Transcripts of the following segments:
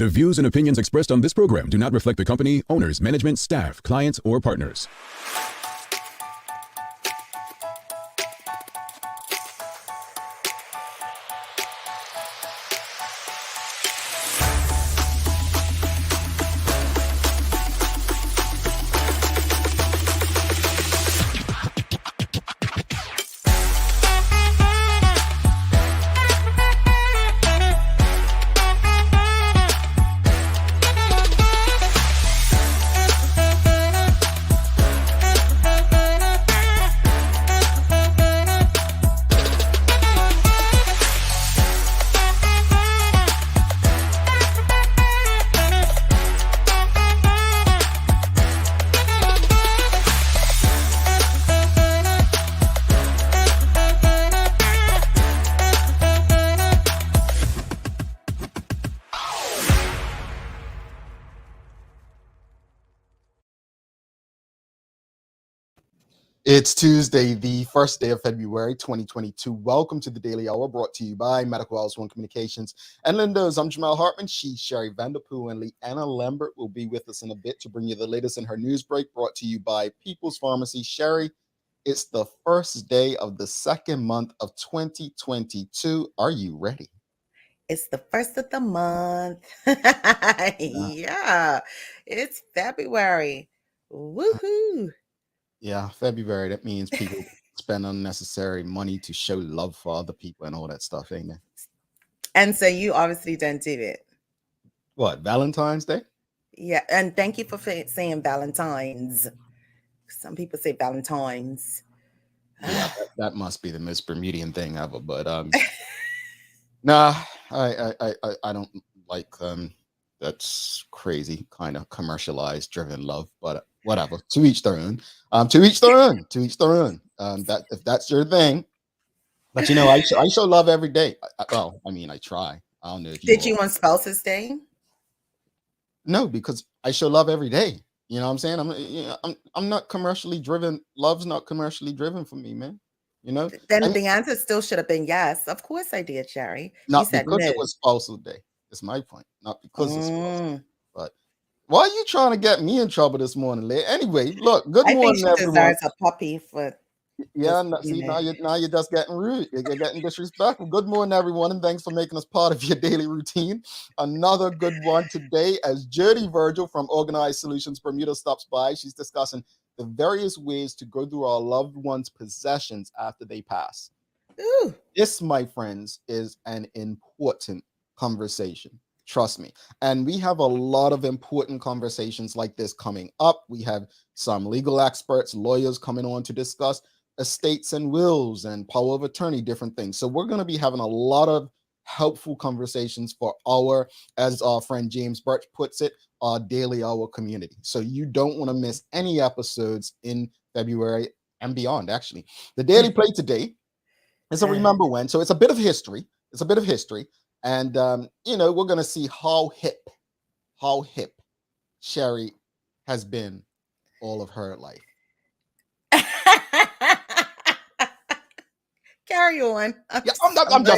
The views and opinions expressed on this program do not reflect the company, owners, management, staff, clients, or partners. It's Tuesday, the first day of February 2022. Welcome to the Daily Hour, brought to you by Medical House One Communications and Lindos. I'm Jamal Hartman. She's Sherry Vanderpool, and Leanna Lambert will be with us in a bit to bring you the latest in her news break, brought to you by People's Pharmacy. Sherry, it's the first day of the second month of 2022. Are you ready? It's the first of the month. Yeah, it's February. Woohoo. Yeah, February. That means people spend unnecessary money to show love for other people and all that stuff, ain't it? And so you obviously don't do it. What, Valentine's Day? Yeah, and thank you for saying Valentine's. Some people say Valentine's. Yeah, that must be the most Bermudian thing ever. But nah, I don't like that's crazy kind of commercialized driven love, but whatever. To each their own. To each their own. To each their own. That if that's your thing. But you know, I show love every day. I try. I don't know if you Did you on Spouses Day? No, because I show love every day. You know what I'm saying? I'm not commercially driven. Love's not commercially driven for me, man. You know? Then the answer still should have been yes. Of course I did, Sherry. Not You said because no. it was Spousal Day. It's my point. Not because it's Spousal Day. But why are you trying to get me in trouble this morning, Leah? Anyway, look, good morning, I think she everyone. deserves a puppy for Yeah, now you're just getting rude. You're getting disrespectful. Good morning, everyone, and thanks for making us part of your daily routine. Another good one today, as Jodi Virgil from Organized Solutions Bermuda stops by. She's discussing the various ways to go through our loved ones' possessions after they pass. Ooh. This, my friends, is an important conversation. Trust me. And we have a lot of important conversations like this coming up. We have some legal experts, lawyers coming on to discuss estates and wills and power of attorney, different things. So we're going to be having a lot of helpful conversations for our, as our friend James Birch puts it, our daily hour community. So you don't want to miss any episodes in February and beyond. Actually, the daily play today is a remember when. So it's a bit of history. And we're going to see how hip Sherry has been all of her life. Carry on. I'm just saying. I'm not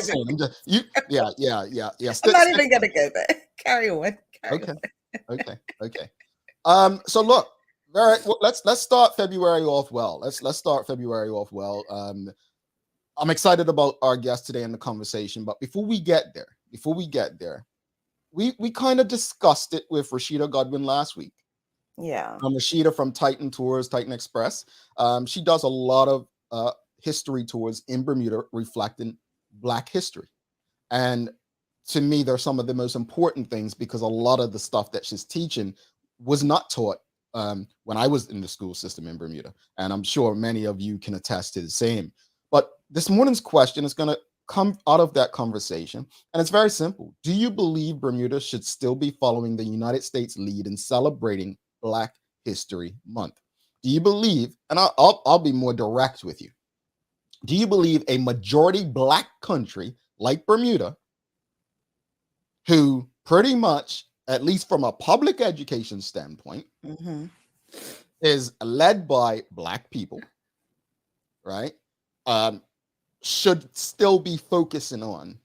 even gonna go there. Carry on. Okay. So look, all right. Well, let's start February off well. Let's start February off well. I'm excited about our guest today in the conversation, but before we get there, we kind of discussed it with Rashida Godwin last week. Yeah. Rashida from Titan Tours, Titan Express. She does a lot of history tours in Bermuda reflecting Black history. And to me, they're some of the most important things because a lot of the stuff that she's teaching was not taught when I was in the school system in Bermuda. And I'm sure many of you can attest to the same. But this morning's question is going to come out of that conversation. And it's very simple. Do you believe Bermuda should still be following the United States lead in celebrating Black History Month? Do you believe, and I'll be more direct with you, do you believe a majority Black country like Bermuda, who pretty much, at least from a public education standpoint, is led by Black people, right, should still be focusing on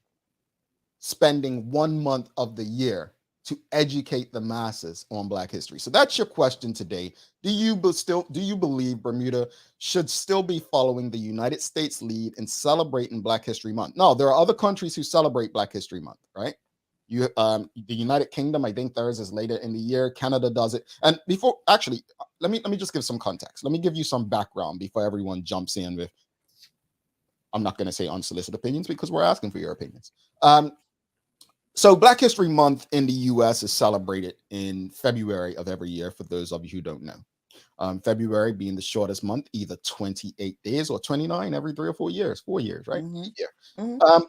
spending 1 month of the year to educate the masses on Black history. So that's your question today. Do you believe Bermuda should still be following the United States lead in celebrating Black History Month? No, there are other countries who celebrate Black History Month, right? The United Kingdom, I think theirs is later in the year. Canada does it. And before, actually, let me just give some context. Let me give you some background before everyone jumps in with, I'm not going to say unsolicited opinions because we're asking for your opinions. So Black History Month in the US is celebrated in February of every year, for those of you who don't know. February being the shortest month, either 28 days or 29 every 3 or 4 years, 4 years, right?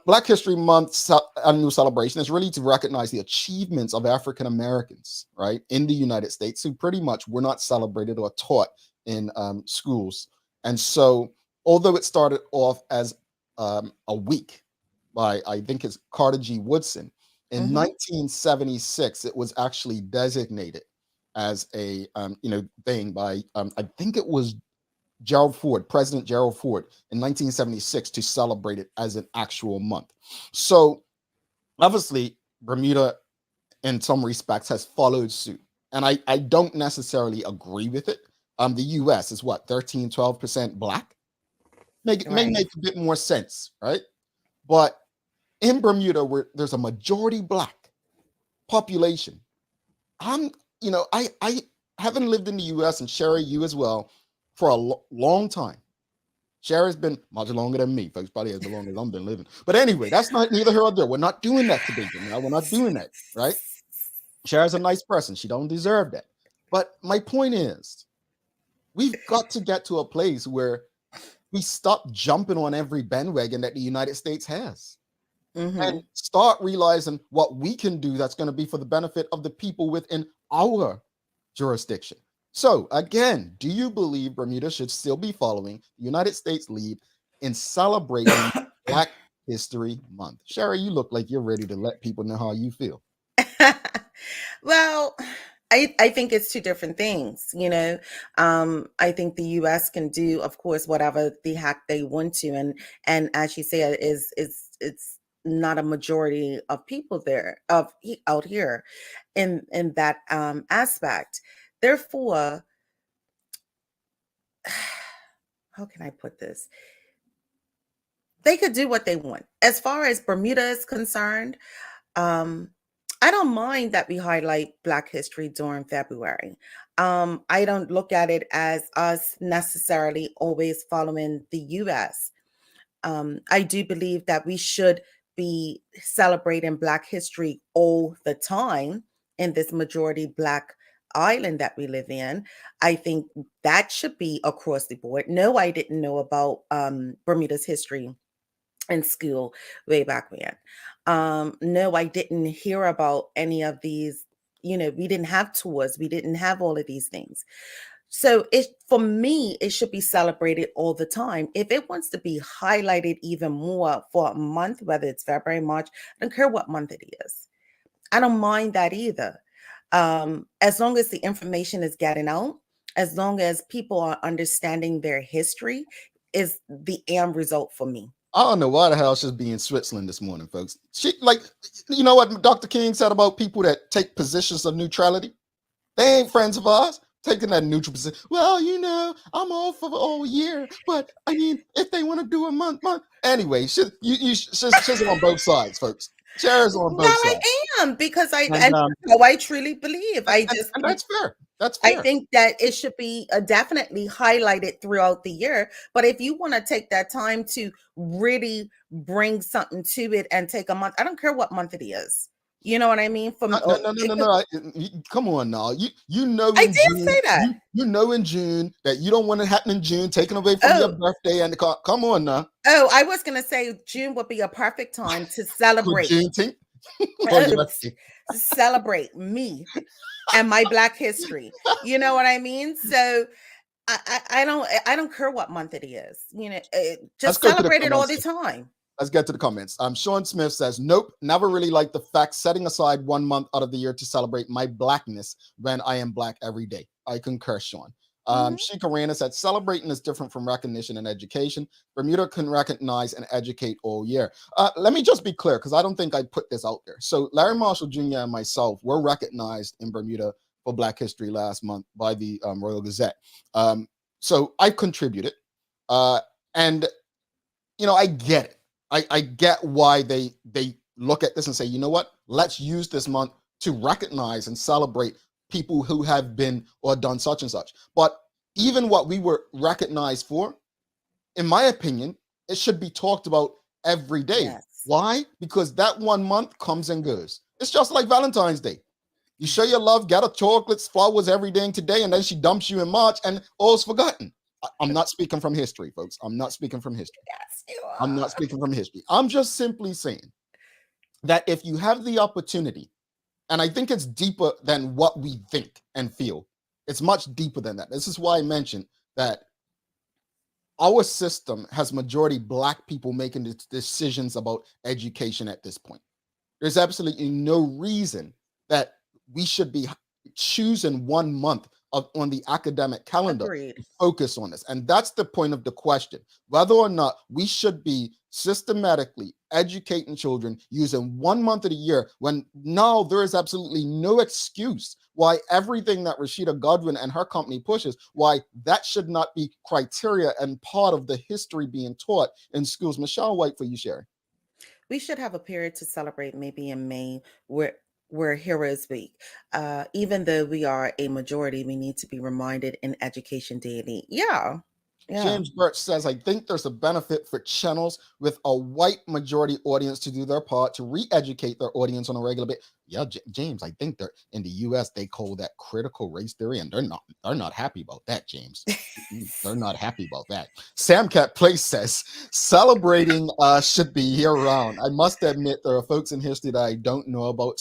Black History Month annual celebration is really to recognize the achievements of African Americans, right, in the United States, who pretty much were not celebrated or taught in schools. And so, although it started off as a week by, I think it's Carter G. Woodson, in 1976, it was actually designated as a thing by I think it was President Gerald Ford in 1976, to celebrate it as an actual month. So obviously Bermuda in some respects has followed suit, and I don't necessarily agree with it. The US is what, 13-12% Black? May make a bit more sense, right? But in Bermuda, where there's a majority Black population, I haven't lived in the US, and Sherry, you as well, for a long time. Sherry's been much longer than me, folks, probably as long as I've been living. But anyway, that's not neither here nor there. We're not doing that today, we're not doing that, right? Sherry's a nice person. She don't deserve that. But my point is, we've got to get to a place where we stop jumping on every bandwagon that the United States has. And start realizing what we can do that's going to be for the benefit of the people within our jurisdiction. So again, do you believe Bermuda should still be following the United States lead in celebrating Black History Month? Sherry, you look like you're ready to let people know how you feel. Well, I think it's two different things, I think the US can do, of course, whatever the heck they want to, and as you say, it's not a majority of people out here in that aspect. Therefore, how can I put this? They could do what they want. As far as Bermuda is concerned, I don't mind that we highlight Black history during February. I don't look at it as us necessarily always following the US. I do believe that we should be celebrating Black history all the time in this majority Black island that we live in. I think that should be across the board. No, I didn't know about Bermuda's history in school way back when. No, I didn't hear about any of these. We didn't have tours. We didn't have all of these things. So for me, it should be celebrated all the time. If it wants to be highlighted even more for a month, whether it's February, March, I don't care what month it is. I don't mind that either. As long as the information is getting out, as long as people are understanding their history, is the end result for me. I don't know why the hell she's being in Switzerland this morning, folks. She, you know what Dr. King said about people that take positions of neutrality? They ain't friends of ours. Taking that neutral position. Well, I'm all for all year, but I mean, if they want to do a month. Anyway, she's on both sides, folks. Shares on both sides. I am, because I truly believe. And that's fair. That's fair. I think that it should be definitely highlighted throughout the year. But if you want to take that time to really bring something to it and take a month, I don't care what month it is. You know what I mean? No. Come on now. I did say that. You know in June that you don't want it happening in June, taken away from your birthday and come on now. Oh, I was gonna say June would be a perfect time to celebrate. Juneteenth. Celebrate me and my Black history. You know what I mean? So I don't care what month it is. Just celebrate it all the time. Let's get to the comments. Sean Smith says, nope, never really liked the fact setting aside 1 month out of the year to celebrate my Blackness when I am Black every day. I concur, Sean. Sheikha Rana said, celebrating is different from recognition and education. Bermuda can recognize and educate all year. Let me just be clear, because I don't think I put this out there. So Larry Marshall Jr. and myself were recognized in Bermuda for Black History last month by the Royal Gazette. So I contributed. And, I get it. I get why they look at this and say, you know what? Let's use this month to recognize and celebrate people who have been or done such and such. But even what we were recognized for, in my opinion, it should be talked about every day. Yes. Why? Because that 1 month comes and goes. It's just like Valentine's Day. You show your love, get her chocolates, flowers every day and today, and then she dumps you in March and all's forgotten. I'm not speaking from history, folks. I'm not speaking from history. Yes, you are. I'm not speaking from history. I'm just simply saying that if you have the opportunity, and I think it's deeper than what we think and feel. It's much deeper than that. This is why I mentioned that our system has majority Black people making the decisions about education at this point. There's absolutely no reason that we should be choosing 1 month on the academic calendar Agreed. to focus on this. And that's the point of the question, whether or not we should be systematically educating children using 1 month of the year, when now there is absolutely no excuse why everything that Rashida Godwin and her company pushes, why that should not be criteria and part of the history being taught in schools. Michelle White, for you, Sherry. We should have a period to celebrate maybe in May where Heroes Week. Even though we are a majority, we need to be reminded in Education Daily. Yeah. James Birch says, I think there's a benefit for channels with a white majority audience to do their part to re-educate their audience on a regular basis. Yeah, James, I think they're in the US, they call that critical race theory, and they're not happy about that, James. They're not happy about that. Sam Cat Place says, celebrating should be year round. I must admit there are folks in history that I don't know about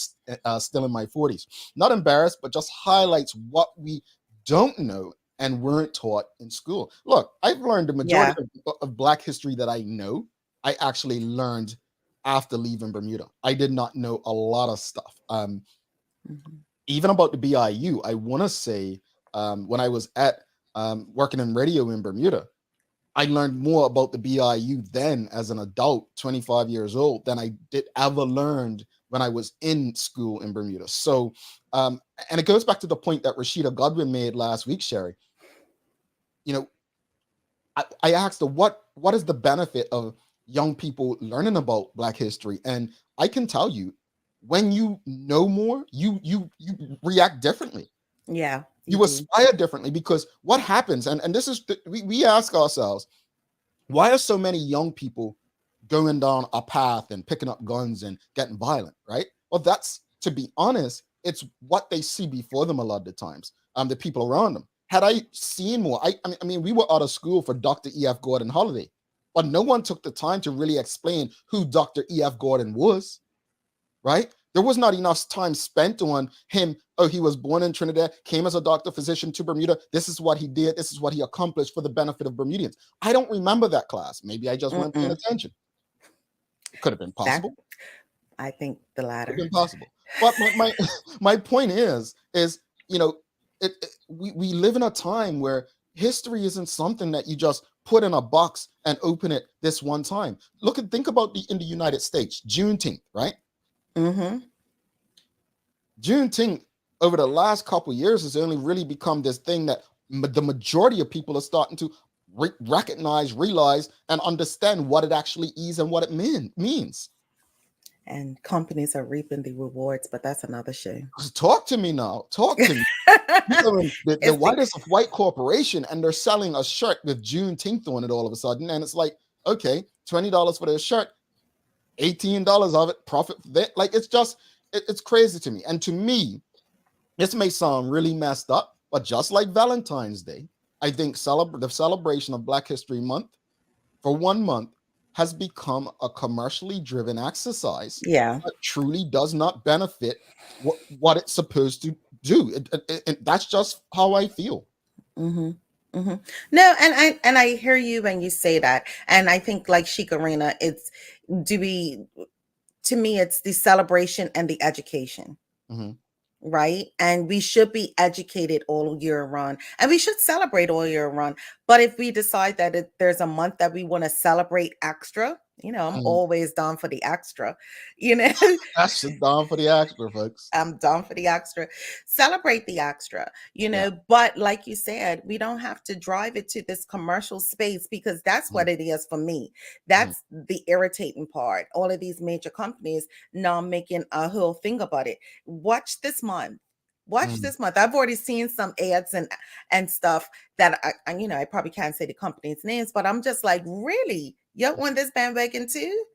still in my 40s. Not embarrassed, but just highlights what we don't know and weren't taught in school. Look, I've learned the majority of Black history that I know, I actually learned after leaving Bermuda. I did not know a lot of stuff. Even about the BIU, I want to say when I was at working in radio in Bermuda, I learned more about the BIU then as an adult, 25 years old, than I did ever learned when I was in school in Bermuda. So, and it goes back to the point that Rashida Godwin made last week, Sherry. I asked her, what is the benefit of young people learning about Black history? And I can tell you, when you know more, you react differently. Yeah. You aspire differently, because what happens, and this is, we ask ourselves, why are so many young people going down a path and picking up guns and getting violent, right? Well, that's, to be honest, it's what they see before them a lot of the times, the people around them. Had I seen more, I mean, we were out of school for Dr. E.F. Gordon Holiday, but no one took the time to really explain who Dr. E.F. Gordon was, right? There was not enough time spent on him. Oh, he was born in Trinidad, came as a doctor physician to Bermuda. This is what he did. This is what he accomplished for the benefit of Bermudians. I don't remember that class. Maybe I just weren't paying attention. It could have been possible. I think the latter. It could have been possible. But my point is we live in a time where history isn't something that you just put in a box and open it this one time. Think about in the United States, Juneteenth, right? Juneteenth over the last couple of years has only really become this thing that the majority of people are starting to recognize, realize, and understand what it actually is and what it means. And companies are reaping the rewards, but that's another show. Talk to me now. Talk to me. The whitest of white corporation, and they're selling a shirt with Juneteenth on it all of a sudden. And it's like, okay, $20 for their shirt, $18 of it, profit. Like, it's just, it's crazy to me. And to me, this may sound really messed up, but just like Valentine's Day, I think the celebration of Black History Month for 1 month has become a commercially driven exercise that truly does not benefit what it's supposed to do. That's just how I feel. No, and I hear you when you say that. And I think, like Sheikha Rana, to me, it's the celebration and the education. right? And we should be educated all year round, and we should celebrate all year round. But if we decide that there's a month that we want to celebrate extra, I'm Mm. always down for the extra, you know. That's just down for the extra, folks. I'm down for the extra. Celebrate the extra, Yeah. But like you said, we don't have to drive it to this commercial space, because that's Mm. what it is for me. Mm. That's the irritating part. All of these major companies now making a whole thing about it. Watch this month. Watch Mm. this month. I've already seen some ads and stuff that I probably can't say the company's names, but I'm just like, really? You want this bandwagon too?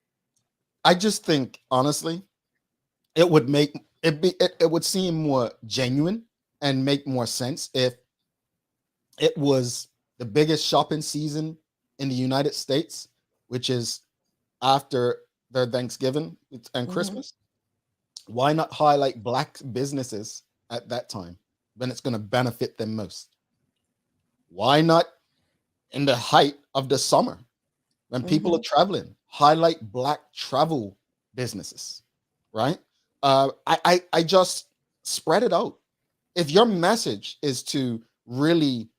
I just think, honestly, it would make it would seem more genuine and make more sense if it was the biggest shopping season in the United States, which is after their Thanksgiving and Mhm. Christmas. Why not highlight Black businesses at that time when it's going to benefit them most? Why not in the height of the summer when people are Mhm. traveling, highlight Black travel businesses, right? I just spread it out. If your message is to really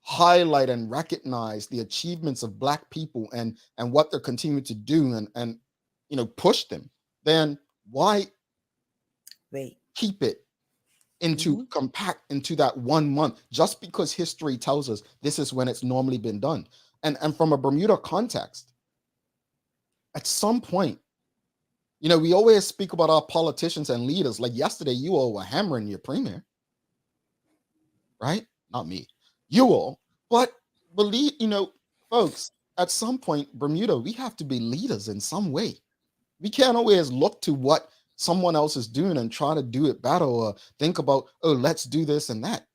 highlight and recognize the achievements of Black people and what they're continuing to do and push them, then why Wait. keep it into Mhm. compact into that 1 month just because history tells us this is when it's normally been done? And from a Bermuda context, at some point, we always speak about our politicians and leaders. Like yesterday, you all were hammering your premier, right? Not me, you all. But believe, folks, at some point, Bermuda, we have to be leaders in some way. We can't always look to what someone else is doing and try to do it better or think about, oh, let's do this and that.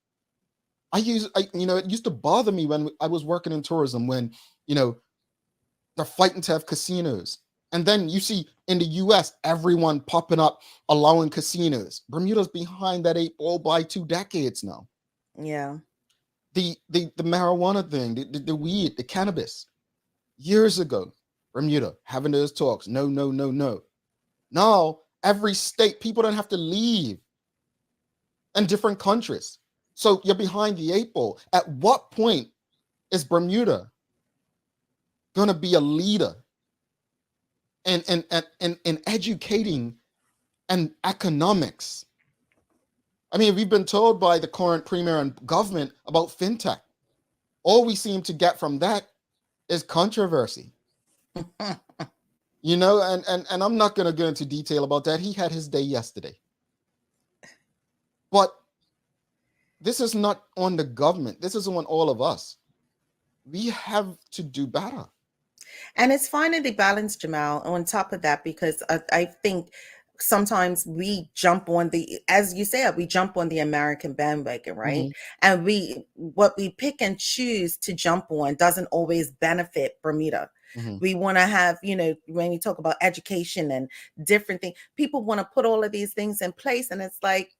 It used to bother me when I was working in tourism when, they're fighting to have casinos. And then you see in the US, everyone popping up, allowing casinos. Bermuda's behind that 8 ball by 2 decades now. Yeah. The marijuana thing, the weed, the cannabis. Years ago, Bermuda having those talks. No, no, no, no. Now, every state, people don't have to leave in different countries. So you're behind the 8 ball. At what point is Bermuda going to be a leader in educating and economics? I mean, we've been told by the current premier and government about fintech. All we seem to get from that is controversy. And I'm not going to go into detail about that. He had his day yesterday. But this is not on the government. This is on all of us. We have to do better. And it's finding the balance, Jamal, on top of that, because I think sometimes we jump on as you said, we jump on the American bandwagon, right? Mhm. And what we pick and choose to jump on doesn't always benefit Bermuda. Mhm. We want to have, when you talk about education and different things, people want to put all of these things in place. And it's like,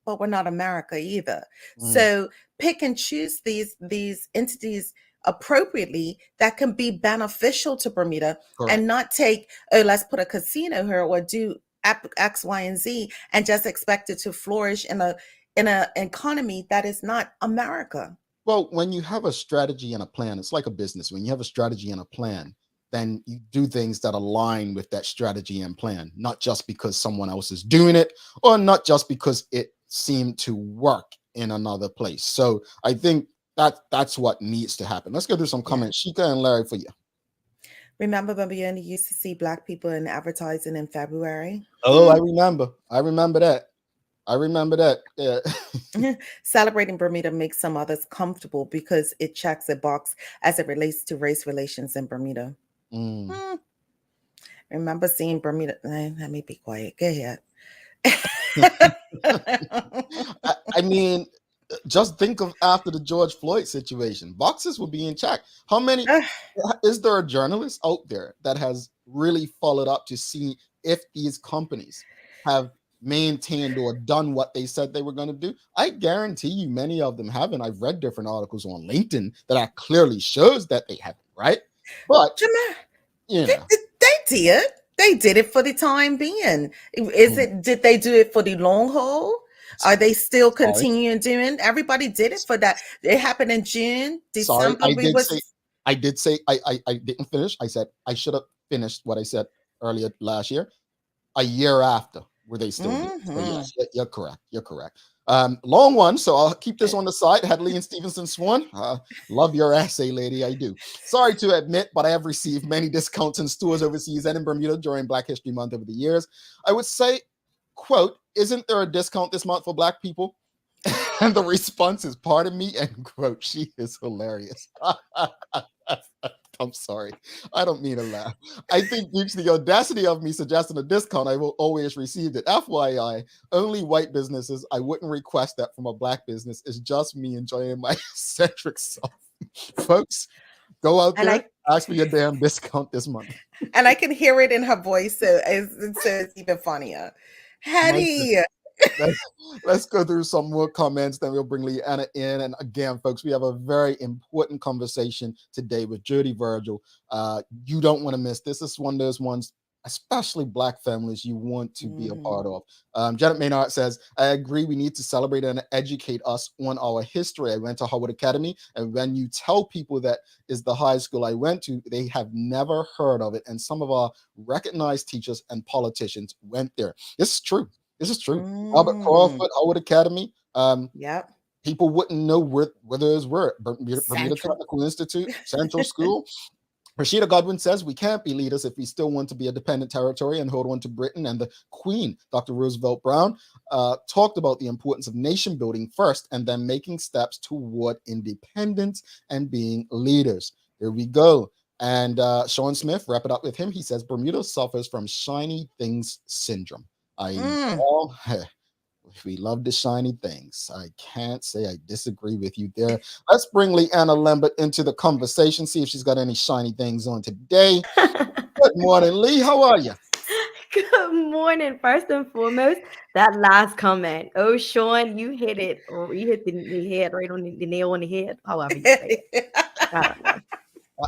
but we're not America either. So pick and choose these entities appropriately that can be beneficial to Bermuda. Correct. And not take, oh, let's put a casino here or do X, Y, and Z and just expect it to flourish in an economy that is not America. Well, when you have a strategy and a plan, it's like a business. When you have a strategy and a plan, then you do things that align with that strategy and plan, not just because someone else is doing it or not just because it seemed to work in another place. So I think that's what needs to happen. Let's go through some comments. Sheikah and Larry for you. Remember when we only used to see Black people in advertising in February? Oh, I remember that. Yeah. Celebrating Bermuda makes some others comfortable because it checks a box as it relates to race relations in Bermuda. Remember seeing Bermuda? Let me be quiet. Go ahead. I mean, just think of after the George Floyd situation, boxes will be in check. How many is there a journalist out there that has really followed up to see if these companies have maintained or done what they said they were going to do? I guarantee you many of them haven't. I've read different articles on LinkedIn that clearly shows that they haven't, right? But they did it for the time being. Did they do it for the long haul? Are they still Sorry. continuing doing? Everybody did it for that. It happened in June, Sorry, December. I did say I didn't finish. I said I should have finished what I said earlier last year. A year after were they still doing it. So yes, you're correct. You're correct. Long one, so I'll keep this on the side. Hadley and Stevenson Swan. Love your essay, lady. I do. Sorry to admit, but I have received many discounts in stores overseas and in Bermuda during Black History Month over the years. I would say, quote, isn't there a discount this month for Black people? And the response is, pardon me, end quote. She is hilarious. I'm sorry. I don't mean to laugh. I think due to the audacity of me suggesting a discount, I will always receive it. FYI, only white businesses. I wouldn't request that from a Black business. It's just me enjoying my eccentric self. Folks, go out there, ask for your damn discount this month. And I can hear it in her voice, so it's even funnier. Hattie. Let's go through some more comments, then we'll bring Leanna in. And again, folks, we have a very important conversation today with Jodi Virgil. You don't want to miss this. This is one of those ones, especially Black families, you want to be a part of. Janet Maynard says, I agree, we need to celebrate and educate us on our history. I went to Howard Academy, and when you tell people that is the high school I went to, they have never heard of it. And some of our recognized teachers and politicians went there. This is true. This is true. Robert Crawford, Howard Academy. Yep. People wouldn't know where those were. Bermuda Technical Institute, Central School. Rashida Godwin says we can't be leaders if we still want to be a dependent territory and hold on to Britain. And the Queen, Dr. Roosevelt Brown, talked about the importance of nation building first and then making steps toward independence and being leaders. Here we go. And Sean Smith, wrap it up with him. He says Bermuda suffers from shiny things syndrome. We love the shiny things. I can't say I disagree with you there. Let's bring Leanna Lambert into the conversation, see if she's got any shiny things on today. Good morning, Lee. How are you? Good morning. First and foremost, that last comment. Oh, Sean, you hit it. Or you hit the head right on the nail on the head. However you say it. I don't know.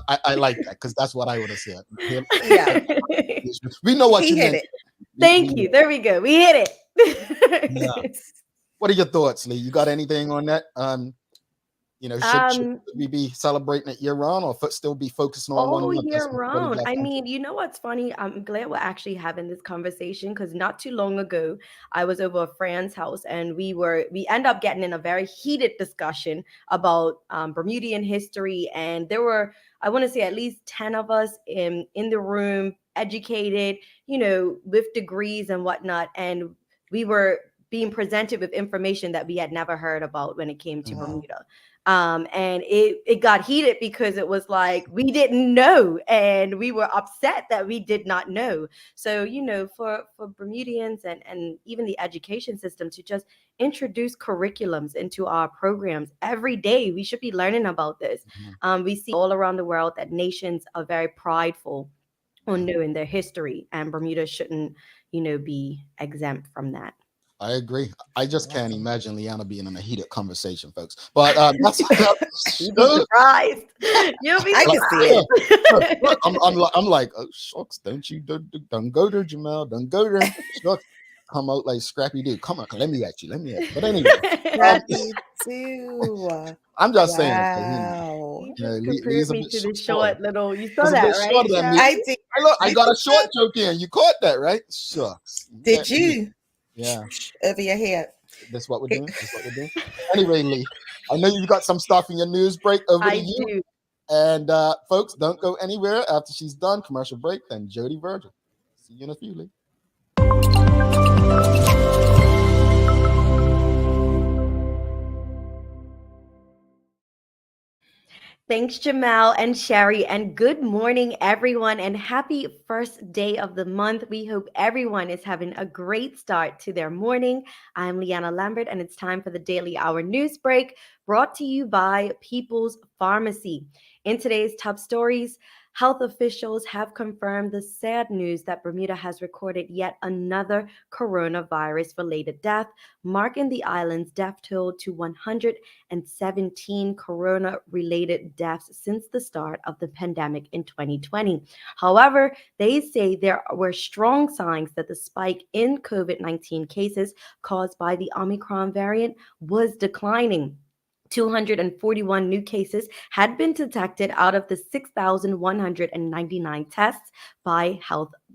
I like that because that's what I would have said. Yeah. We know what you meant. Thank you. There we go. We hit it. Yeah. What are your thoughts, Lee? You got anything on that? Should we be celebrating it year round or still be focusing on one month? Year round. I mean, you know what's funny? I'm glad we're actually having this conversation because not too long ago, I was over a friend's house and we end up getting in a very heated discussion about Bermudian history. And there were, I want to say, at least 10 of us in the room, educated, with degrees and whatnot. And we were being presented with information that we had never heard about when it came to Bermuda. And it got heated because it was like we didn't know and we were upset that we did not know. So, for Bermudians and even the education system to just introduce curriculums into our programs every day, we should be learning about this. We see all around the world that nations are very prideful on knowing their history, and Bermuda shouldn't, be exempt from that. I agree. I just can't imagine Leanna being in a heated conversation, folks. But that's you'll be surprised. You'll be surprised. I'm like, oh shucks, don't go there, Jamal. Don't go there. Shucks. Come out like Scrappy Doo. Come on, let me at you. But anyway, Scrappy Doo. I'm just saying. Compared me to the short little. You saw that, right? I did. I got a short joke in. You caught that, right? Shucks. Did you? Yeah. Over your head. That's what we're doing. Anyway, Lee, I know you've got some stuff in your news break over to you. Do. And folks, don't go anywhere after she's done. Commercial break, then Jodi Virgil. See you in a few, Lee. Thanks, Jamal and Sherry, and good morning, everyone, and happy first day of the month. We hope everyone is having a great start to their morning. I'm Leanna Lambert, and it's time for the Daily Hour News Break, brought to you by People's Pharmacy. In today's top stories, Health officials have confirmed the sad news that Bermuda has recorded yet another coronavirus-related death, marking the island's death toll to 117 corona-related deaths since the start of the pandemic in 2020. However, they say there were strong signs that the spike in COVID-19 cases caused by the Omicron variant was declining. 241 new cases had been detected out of the 6,199 tests by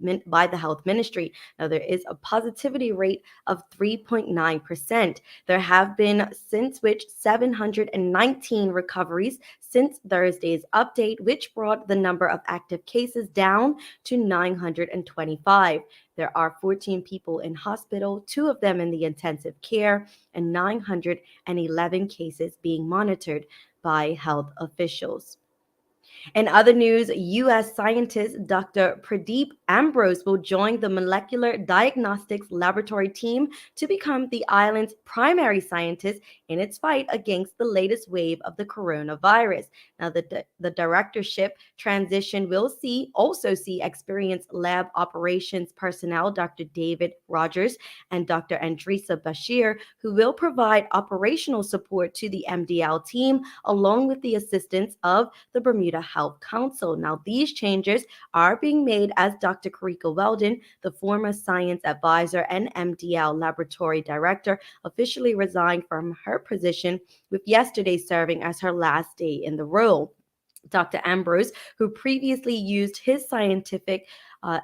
the health ministry. Now, there is a positivity rate of 3.9%. There have been since which 719 recoveries since Thursday's update, which brought the number of active cases down to 925. There are 14 people in hospital, 2 of them in the intensive care, and 911 cases being monitored by health officials. In other news, U.S. scientist Dr. Pradeep Ambrose will join the Molecular Diagnostics Laboratory team to become the island's primary scientist in its fight against the latest wave of the coronavirus. Now, the directorship transition will also see experienced lab operations personnel, Dr. David Rogers and Dr. Andresa Bashir, who will provide operational support to the MDL team, along with the assistance of the Bermuda Health Council. Now, these changes are being made as Dr. Karika Weldon, the former science advisor and MDL laboratory director, officially resigned from her position, with yesterday serving as her last day in the role. Dr. Ambrose, who previously used his scientific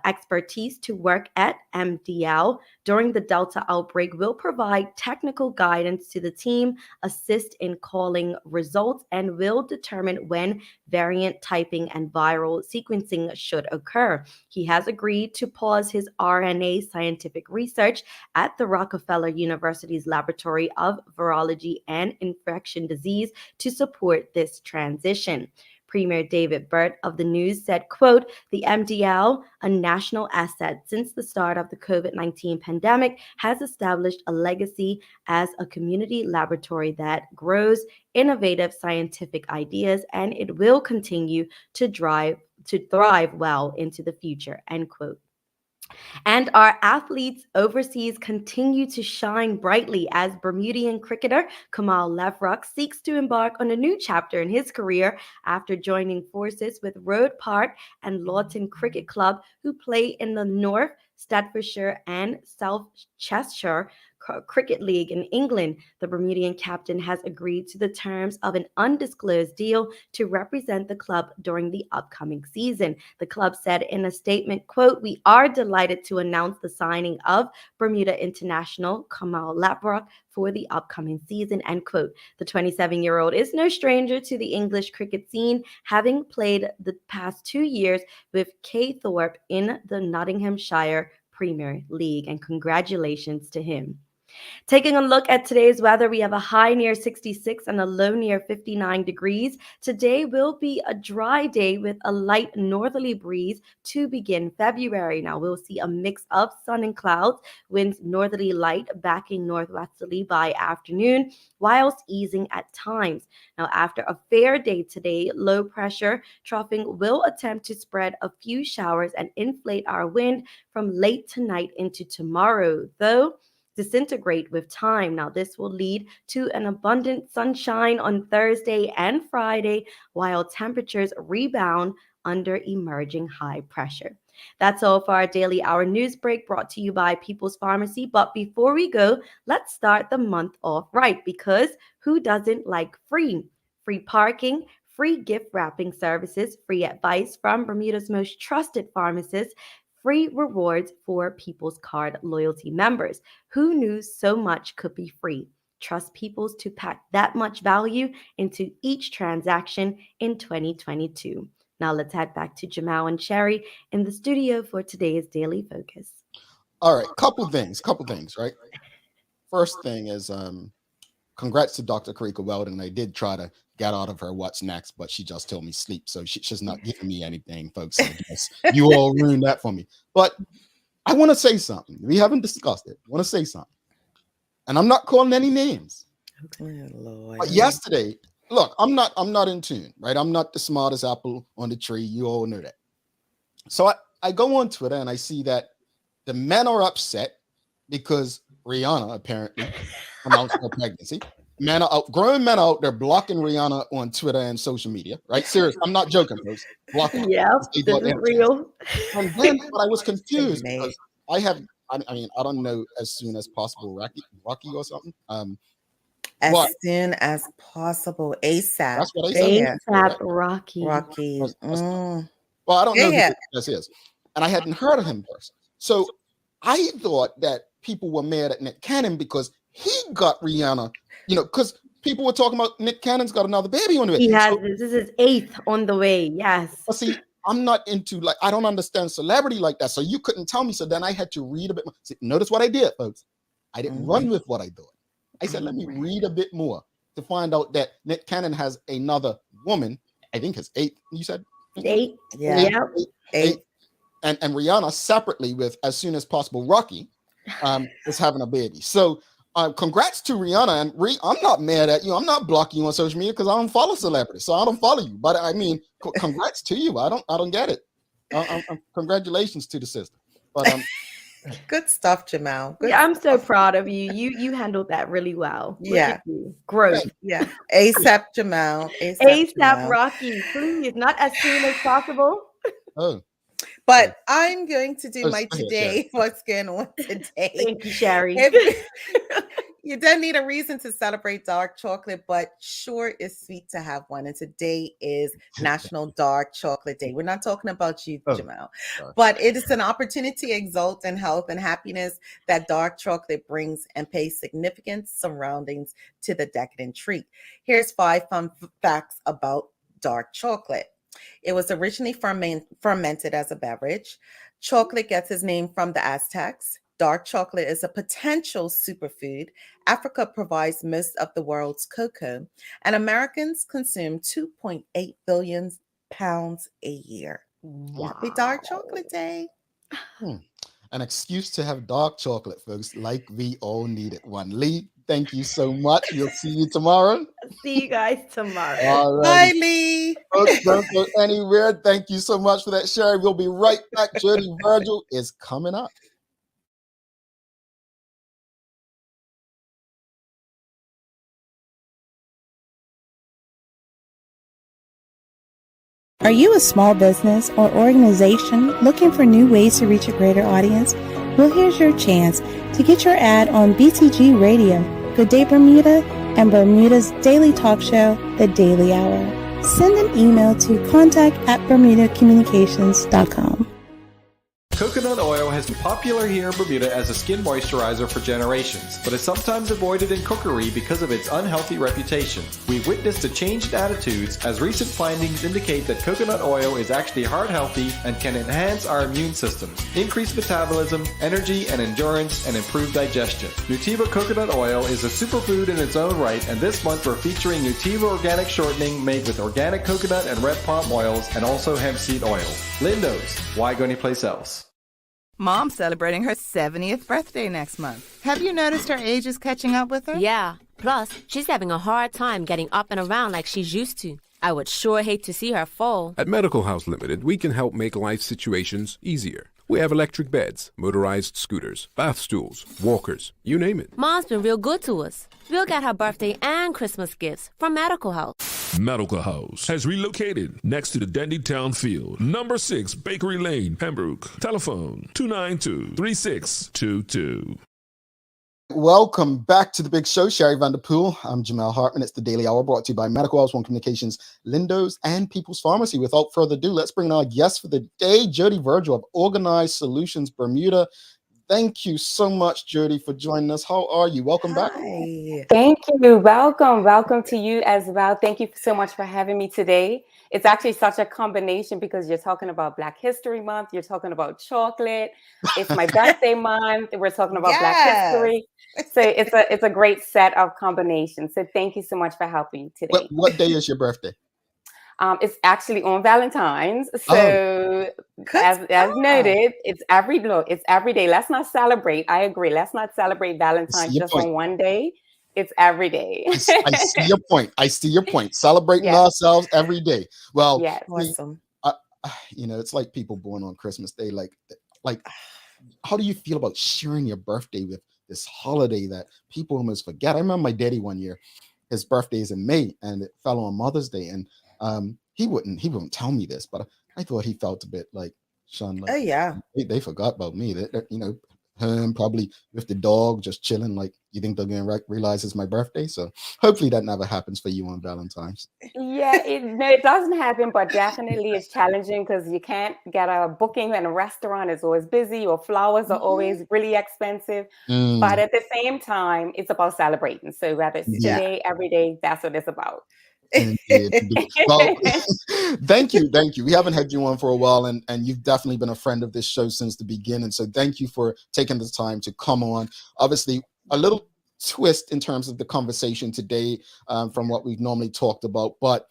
expertise to work at MDL during the Delta outbreak, will provide technical guidance to the team, assist in calling results, and will determine when variant typing and viral sequencing should occur. He has agreed to pause his RNA scientific research at the Rockefeller University's Laboratory of Virology and Infection Disease to support this transition. Premier David Burt of the News said, quote, "The MDL, a national asset since the start of the COVID-19 pandemic, has established a legacy as a community laboratory that grows innovative scientific ideas, and it will continue to thrive well into the future," end quote. And our athletes overseas continue to shine brightly as Bermudian cricketer Kamal Lavrock seeks to embark on a new chapter in his career after joining forces with Road Park and Lawton Cricket Club, who play in the North Staffordshire and South Cheshire Cricket League in England. The Bermudian captain has agreed to the terms of an undisclosed deal to represent the club during the upcoming season. The club said in a statement, quote, "We are delighted to announce the signing of Bermuda international Kamal Lavrock for the upcoming season," end quote. The 27-year-old is no stranger to the English cricket scene, having played the past 2 years with Caythorpe in the Nottinghamshire Premier League, and congratulations to him. Taking a look at today's weather, we have a high near 66 and a low near 59 degrees. Today will be a dry day with a light northerly breeze to begin February. Now we'll see a mix of sun and clouds, winds northerly light backing northwesterly by afternoon, whilst easing at times. Now, after a fair day today, low pressure troughing will attempt to spread a few showers and inflate our wind from late tonight into tomorrow, though disintegrate with time. Now, this will lead to an abundant sunshine on Thursday and Friday, while temperatures rebound under emerging high pressure. That's all for our daily hour news break, brought to you by People's Pharmacy. But before we go, let's start the month off right, because who doesn't like free? Free parking, free gift wrapping services, free advice from Bermuda's most trusted pharmacists, free rewards for People's Card loyalty members. Who knew so much could be free? Trust People's to pack that much value into each transaction in 2022. Now let's head back to Jamal and Sherry in the studio for today's Daily Focus. All right, couple things, right? First thing is congrats to Dr. Karika Weldon. I did try to get out of her what's next, but she just told me sleep. So she's not giving me anything, folks. I guess you all ruined that for me. But I want to say something. We haven't discussed it. I want to say something. And I'm not calling any names. Okay, Lord. But yesterday, look, I'm not in tune, right? I'm not the smartest apple on the tree. You all know that. So I go on Twitter and I see that the men are upset because Rihanna apparently announced her pregnancy. Grown men out there blocking Rihanna on Twitter and social media, right? Serious, I'm not joking, folks. Blocking her. Yep, They this thought they is had a chance. real. And then, but I was confused Mate. because I mean, I don't know, as soon as possible, Rocky or something. As But soon as possible, ASAP. that's what I said. Yeah. Right? ASAP Rocky. Rocky. That's well, I don't know Yeah. who this is, and I hadn't heard of him first. So I thought that people were mad at Nick Cannon because he got Rihanna, because people were talking about Nick Cannon's got another baby on the way. He has So, this is his 8th on the way. Yes. but see, I'm not into, like, I don't understand celebrity like that. So you couldn't tell me. So then I had to read a bit more. See, notice what I did, folks. I didn't run with what I thought. I said, let me read a bit more to find out that Nick Cannon has another woman. I think his 8th, you said? 8. Yeah. Yep. 8. And Rihanna separately with As Soon as Possible Rocky is having a baby. So congrats to Rihanna. And I'm not mad at you. I'm not blocking you on social media because I don't follow celebrities, so I don't follow you. But I mean, congrats to you. I don't get it. Congratulations to the sister. But Good stuff, Jamal. Good Yeah, I'm so stuff. proud of you. You handled that really well. Look Yeah. at you. Growth. Yeah. ASAP Jamal. ASAP Jamal. Rocky, please. Not as soon as possible. oh, But I'm going to do Oh, my go ahead, today. What's going on today? Thank you, Sherry. You don't need a reason to celebrate dark chocolate, but sure is sweet to have one. And today is National Dark Chocolate Day. We're not talking about you, Oh, Jamal, sorry. but it is an opportunity to exalt in health and happiness that dark chocolate brings and pay significant surroundings to the decadent treat. Here's 5 fun facts about dark chocolate. It was originally fermented as a beverage. Chocolate gets its name from the Aztecs. Dark chocolate is a potential superfood. Africa provides most of the world's cocoa, and Americans consume 2.8 billion pounds a year. Happy Dark Chocolate Day. An excuse to have dark chocolate, folks, like we all needed one. Lee, thank you so much. We'll see you tomorrow. See you guys tomorrow. All Bye, right. Lee. Folks, don't go anywhere. Thank you so much for that, Sherry. We'll be right back. Jodi Virgil is coming up. Are you a small business or organization looking for new ways to reach a greater audience? Well, here's your chance to get your ad on BTG Radio, Good Day Bermuda, and Bermuda's daily talk show, The Daily Hour. Send an email to contact@bermudacommunications.com. Coconut oil has been popular here in Bermuda as a skin moisturizer for generations, but is sometimes avoided in cookery because of its unhealthy reputation. We've witnessed a change in attitudes as recent findings indicate that coconut oil is actually heart healthy and can enhance our immune system, increase metabolism, energy and endurance, and improve digestion. Nutiva coconut oil is a superfood in its own right, and this month we're featuring Nutiva organic shortening made with organic coconut and red palm oils and also hemp seed oil. Lindo's, why go anyplace else? Mom's celebrating her 70th birthday next month. Have you noticed her age is catching up with her? Yeah. Plus, she's having a hard time getting up and around like she's used to. I would sure hate to see her fall. At Medical House Limited, we can help make life situations easier. We have electric beds, motorized scooters, bath stools, walkers, you name it. Mom's been real good to us. We'll get her birthday and Christmas gifts from Medical House. Medical House has relocated next to the Dendy Town Field, number 6 Bakery Lane, Pembroke. Telephone 292-3622. Welcome back to the big show. Sherry Vanderpool. I'm Jamal Hartman. It's the Daily Hour brought to you by Medical House One Communications, Lindo's, and People's Pharmacy. Without further ado, let's bring in our guest for the day, Jodi Virgil of Organized Solutions Bermuda. Thank you so much, Jodi, for joining us. How are you? Welcome back. Hi. Thank you. Welcome to you as well. Thank you so much for having me today. It's actually such a combination because you're talking about Black History Month. You're talking about chocolate. It's my birthday month. We're talking about Black history. So it's a great set of combinations. So thank you so much for helping me today. What day is your birthday? It's actually on Valentine's. So as noted, it's every day. Let's not celebrate. I agree. Let's not celebrate Valentine's just on one day. It's every day. I see your point. I see your point. Celebrating ourselves every day. Well, Yes. Awesome. it's like people born on Christmas Day. Like, how do you feel about sharing your birthday with this holiday that people almost forget? I remember my daddy one year, his birthday is in May, and it fell on Mother's Day, and he wouldn't tell me this, but I thought he felt a bit like, Sean, like, Oh yeah. they forgot about me. That him probably with the dog just chilling. Like, you think they're gonna realize it's my birthday? So hopefully that never happens for you on Valentine's. Yeah, it doesn't happen, but definitely it's challenging because you can't get a booking and a restaurant is always busy, or flowers are always really expensive. But at the same time, it's about celebrating. So whether it's Yeah. today, every day, that's what it's about. Indeed. Well, thank you. We haven't had you on for a while, and you've definitely been a friend of this show since the beginning. So thank you for taking the time to come on. Obviously, a little twist in terms of the conversation today from what we've normally talked about, but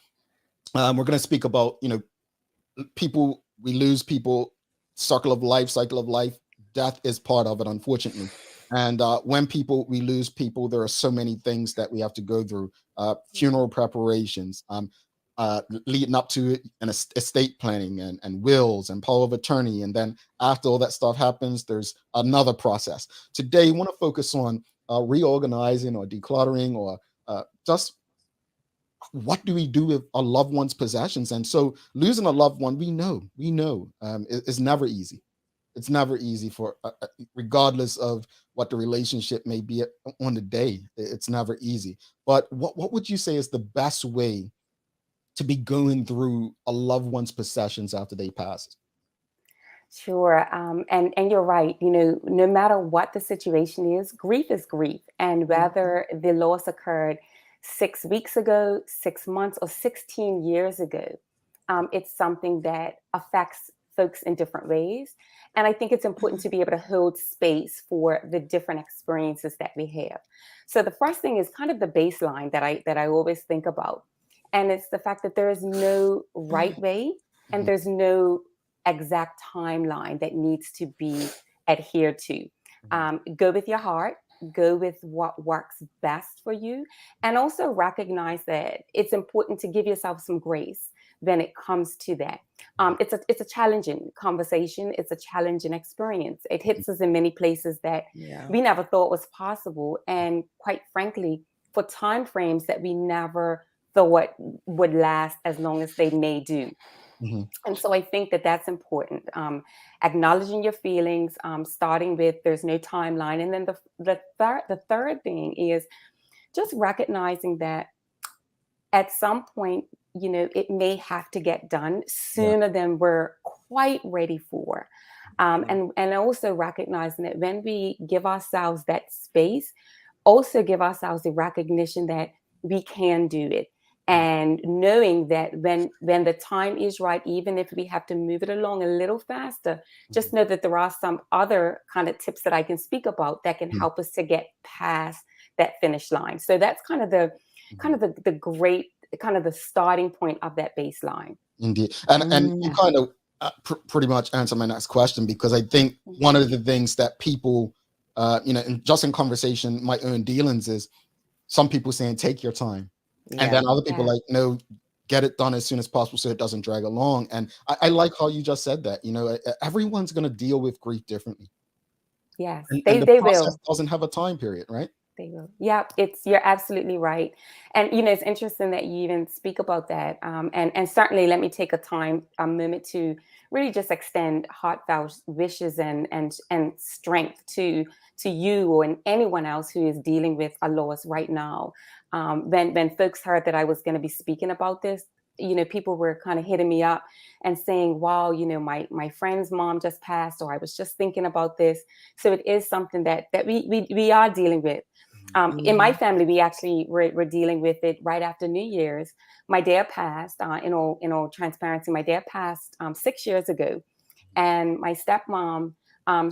we're going to speak about people. We lose people. Cycle of life. Death is part of it, unfortunately. And when we lose people, there are so many things that we have to go through. Funeral preparations, leading up to it, and estate planning and wills and power of attorney. And then after all that stuff happens, there's another process. Today, we want to focus on reorganizing or decluttering, or just what do we do with our loved one's possessions. And so losing a loved one, we know it's never easy. It's never easy for regardless of what the relationship may be on the day. It's never easy. But what would you say is the best way to be going through a loved one's possessions after they pass? Sure. And you're right. No matter what the situation is grief. And whether the loss occurred 6 weeks ago, 6 months, or 16 years ago, it's something that affects folks in different ways. And I think it's important to be able to hold space for the different experiences that we have. So the first thing is kind of the baseline that I always think about. And it's the fact that there is no right way and there's no exact timeline that needs to be adhered to. Go with your heart, go with what works best for you, and also recognize that it's important to give yourself some grace when it comes to that. It's a challenging conversation. It's a challenging experience. It hits us in many places that we never thought was possible. And quite frankly, for time frames that we never thought would last as long as they may do. And so I think that that's important. Acknowledging your feelings, starting with there's no timeline. And then the third thing is just recognizing that at some point, it may have to get done sooner than we're quite ready for. And also recognizing that when we give ourselves that space, also give ourselves the recognition that we can do it. And knowing that when the time is right, even if we have to move it along a little faster, just know that there are some other kind of tips that I can speak about that can help us to get past that finish line. So that's kind of the great kind of the starting point of that baseline. Indeed. And you kind of pretty much answer my next question, because I think one of the things that people, just in conversation, my own dealings, is some people saying, take your time. And then other people like, no, get it done as soon as possible so it doesn't drag along. And I like how you just said that, everyone's going to deal with grief differently. Yes, And they the will. process doesn't have a time period, right? They will. Yeah, you're absolutely right. And, it's interesting that you even speak about that. And certainly let me take a moment to really just extend heartfelt wishes and strength to you and anyone else who is dealing with a loss right now. When folks heard that I was going to be speaking about this, people were kind of hitting me up and saying, wow, my friend's mom just passed, or I was just thinking about this. So it is something that we are dealing with. In my family, we actually were dealing with it right after New Year's. My dad passed, in all transparency, my dad passed 6 years ago. And my stepmom,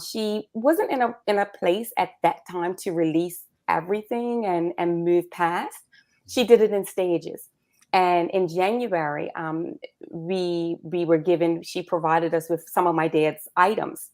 she wasn't in a place at that time to release everything and move past. She did it in stages. And in January, she provided us with some of my dad's items.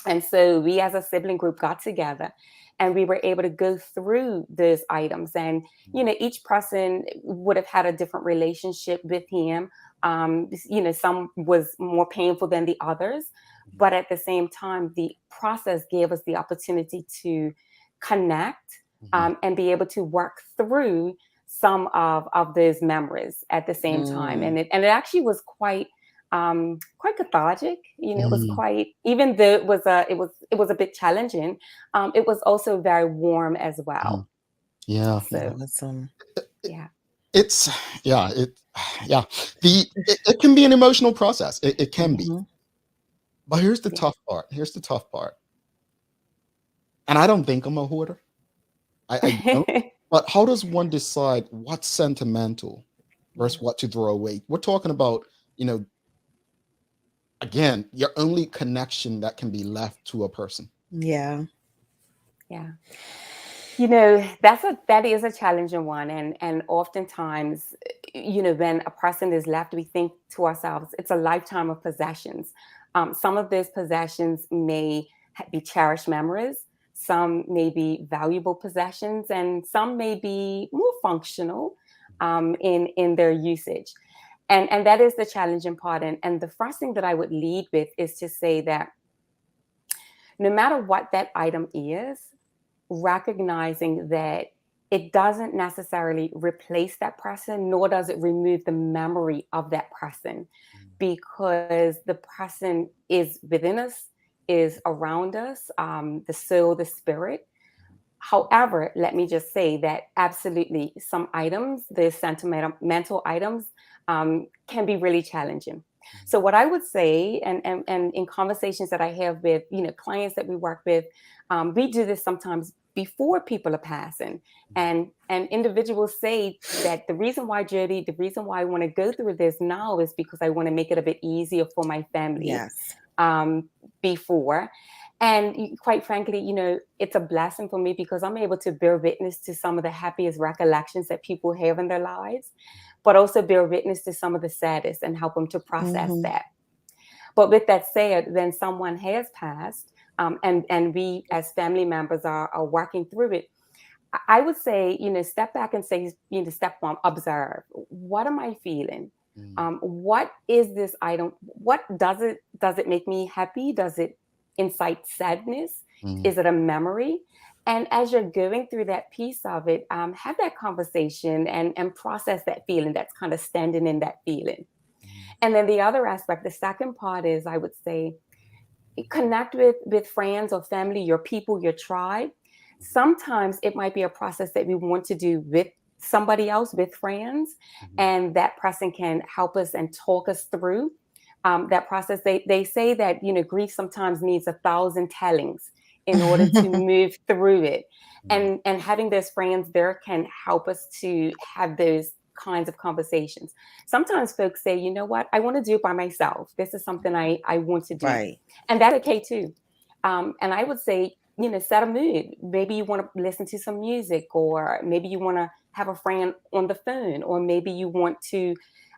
And so we as a sibling group got together and we were able to go through those items. And, each person would have had a different relationship with him. Some was more painful than the others. But at the same time, the process gave us the opportunity to connect and be able to work through some of those memories at the same time. And it actually was quite cathartic. It was quite, even though it was a bit challenging, it was also very warm as well. Yeah. So Awesome. yeah. It can be an emotional process. It can be. But here's the tough part. And I don't think I'm a hoarder. I don't. But how does one decide what's sentimental versus what to throw away? We're talking about, again, your only connection that can be left to a person. Yeah. Yeah. That is a challenging one. And oftentimes, when a person is left, we think to ourselves, it's a lifetime of possessions. Some of those possessions may be cherished memories. Some may be valuable possessions, and some may be more functional in their usage. And that is the challenging part. And the first thing that I would lead with is to say that no matter what that item is, recognizing that it doesn't necessarily replace that person, nor does it remove the memory of that person, because the person is within us, is around us, the soul, the spirit. However, let me just say that absolutely some items, the sentimental items, can be really challenging. So what I would say, and in conversations that I have with clients that we work with, we do this sometimes before people are passing, and individuals say that the reason why, Jodi, the reason why I want to go through this now is because I want to make it a bit easier for my family. Yes. Before. And quite frankly, it's a blessing for me because I'm able to bear witness to some of the happiest recollections that people have in their lives, but also bear witness to some of the saddest and help them to process that. But with that said, when someone has passed, and we as family members are working through it, I would say, step back and say, step one, observe. What am I feeling? What is this item? What does it make me happy? Does it incite sadness? Is it a memory? And as you're going through that piece of it, have that conversation and process that feeling that's kind of standing in that feeling. And then the other aspect, the second part is, I would say, connect with friends or family, your people, your tribe. Sometimes it might be a process that we want to do with somebody else, with friends, and that person can help us and talk us through that process. They say that grief sometimes needs 1,000 tellings in order to move through it, and having those friends there can help us to have those kinds of conversations. Sometimes folks say, you know what, I want to do it by myself. This is something I want to do, and that's okay too. And I would say, set a mood. Maybe you want to listen to some music, or maybe you want to have a friend on the phone, or maybe you want to,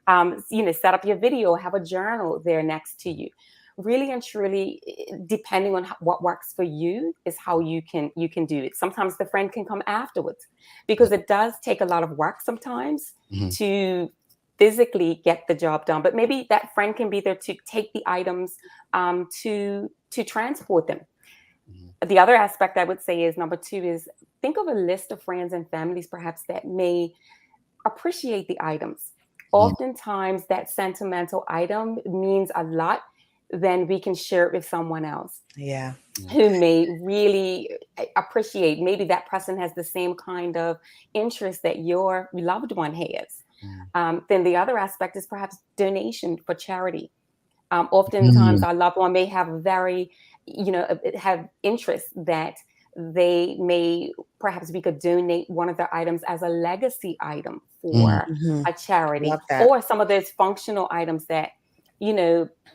set up your video, have a journal there next to you. Really and truly, depending on what works for you, is how you can do it. Sometimes the friend can come afterwards, because it does take a lot of work sometimes to physically get the job done. But maybe that friend can be there to take the items to transport them. The other aspect I would say is, number 2 is, think of a list of friends and families perhaps that may appreciate the items. Oftentimes that sentimental item means a lot, then we can share it with someone else who may really appreciate. Maybe that person has the same kind of interest that your loved one has. Then the other aspect is perhaps donation for charity. Oftentimes our loved one may have very, have interest that they may, perhaps we could donate one of their items as a legacy item for a charity, or some of those functional items that,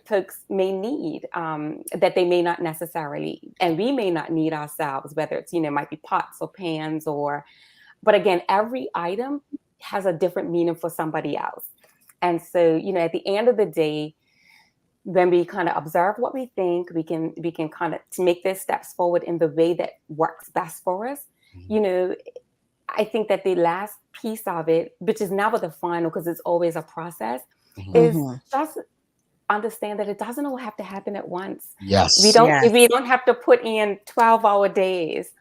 folks may need, that they may not necessarily, and we may not need ourselves, whether it's, might be pots or pans, but again, every item has a different meaning for somebody else. And so, at the end of the day, when we kind of observe what we think, we can kind of to make those steps forward in the way that works best for us. You know, I think that the last piece of it, which is never the final because it's always a process, is just understand that it doesn't all have to happen at once. Yes. We don't have to put in 12-hour days,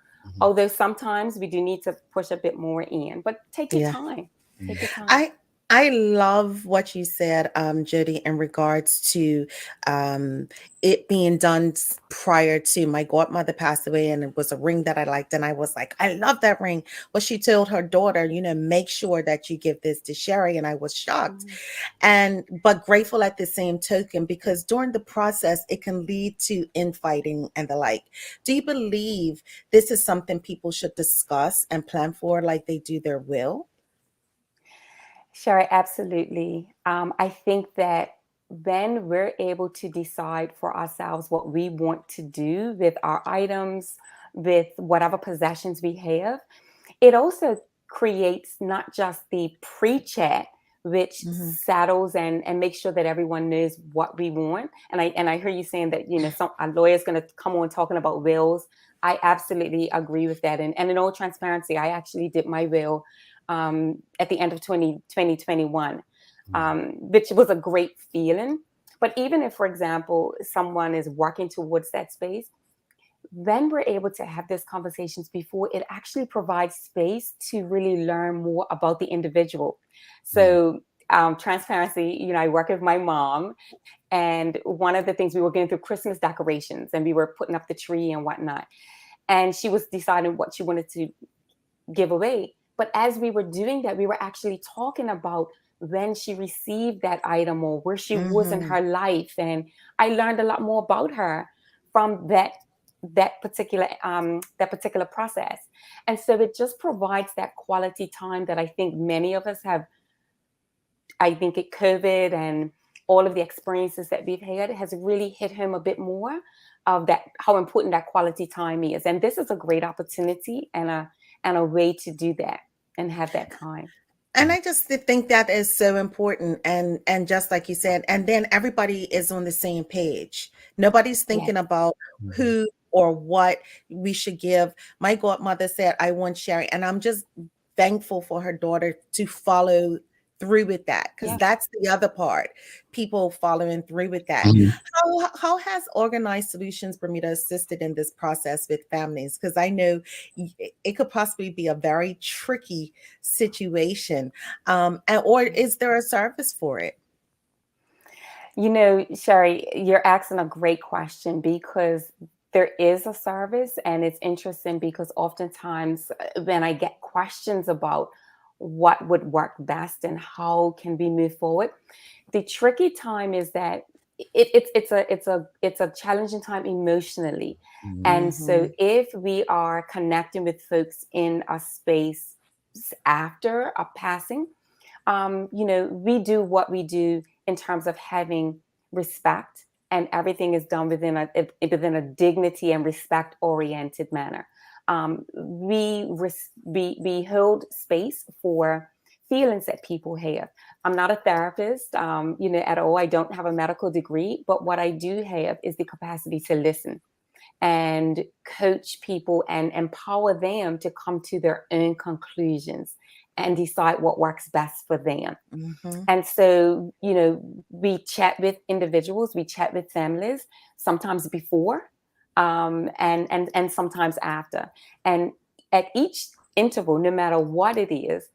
although sometimes we do need to push a bit more in, but take your time. Take your time. I love what you said, Jodi, in regards to it being done prior to my godmother passed away, and it was a ring that I liked, and I was like, I love that ring. Well, she told her daughter, you know, make sure that you give this to Sherry, and I was shocked, but grateful at the same token, because during the process, it can lead to infighting and the like. Do you believe this is something people should discuss and plan for like they do their will? Sure, absolutely. I think that when we're able to decide for ourselves what we want to do with our items, with whatever possessions we have, it also creates not just the pre-chat, which settles and makes sure that everyone knows what we want. And I hear you saying that, you know, a lawyer's going to come on talking about wills. I absolutely agree with that. And in all transparency, I actually did my will at the end of 2021, which was a great feeling. But even if, for example, someone is working towards that space, then we're able to have these conversations before it actually provides space to really learn more about the individual. So transparency, you know, I work with my mom, and one of the things, we were going through Christmas decorations and we were putting up the tree and whatnot. And she was deciding what she wanted to give away. But as we were doing that, we were actually talking about when she received that item or where she was in her life. And I learned a lot more about her from that particular process. And so it just provides that quality time that I think many of us have. I think at COVID and all of the experiences that we've had has really hit home a bit more of that, how important that quality time is. And this is a great opportunity and a way to do that and have that time. And I just think that is so important. And just like you said, and then everybody is on the same page. Nobody's thinking about who or what we should give. My godmother said, I want Sherry. And I'm just thankful for her daughter to follow through with that, because that's the other part, people following through with that. How has Organized Solutions Bermuda assisted in this process with families? Because I know it could possibly be a very tricky situation, or is there a service for it? You know, Sherry, you're asking a great question, because there is a service, and it's interesting because oftentimes when I get questions about what would work best and how can we move forward, the tricky time is that it's a challenging time emotionally. And so if we are connecting with folks in a space after a passing, you know, we do what we do in terms of having respect, and everything is done within a dignity and respect oriented manner. We hold space for feelings that people have. I'm not a therapist, you know, at all. I don't have a medical degree, but what I do have is the capacity to listen and coach people and empower them to come to their own conclusions and decide what works best for them. And so, you know, we chat with individuals, we chat with families, sometimes before, and sometimes after. And at each interval, no matter what it is,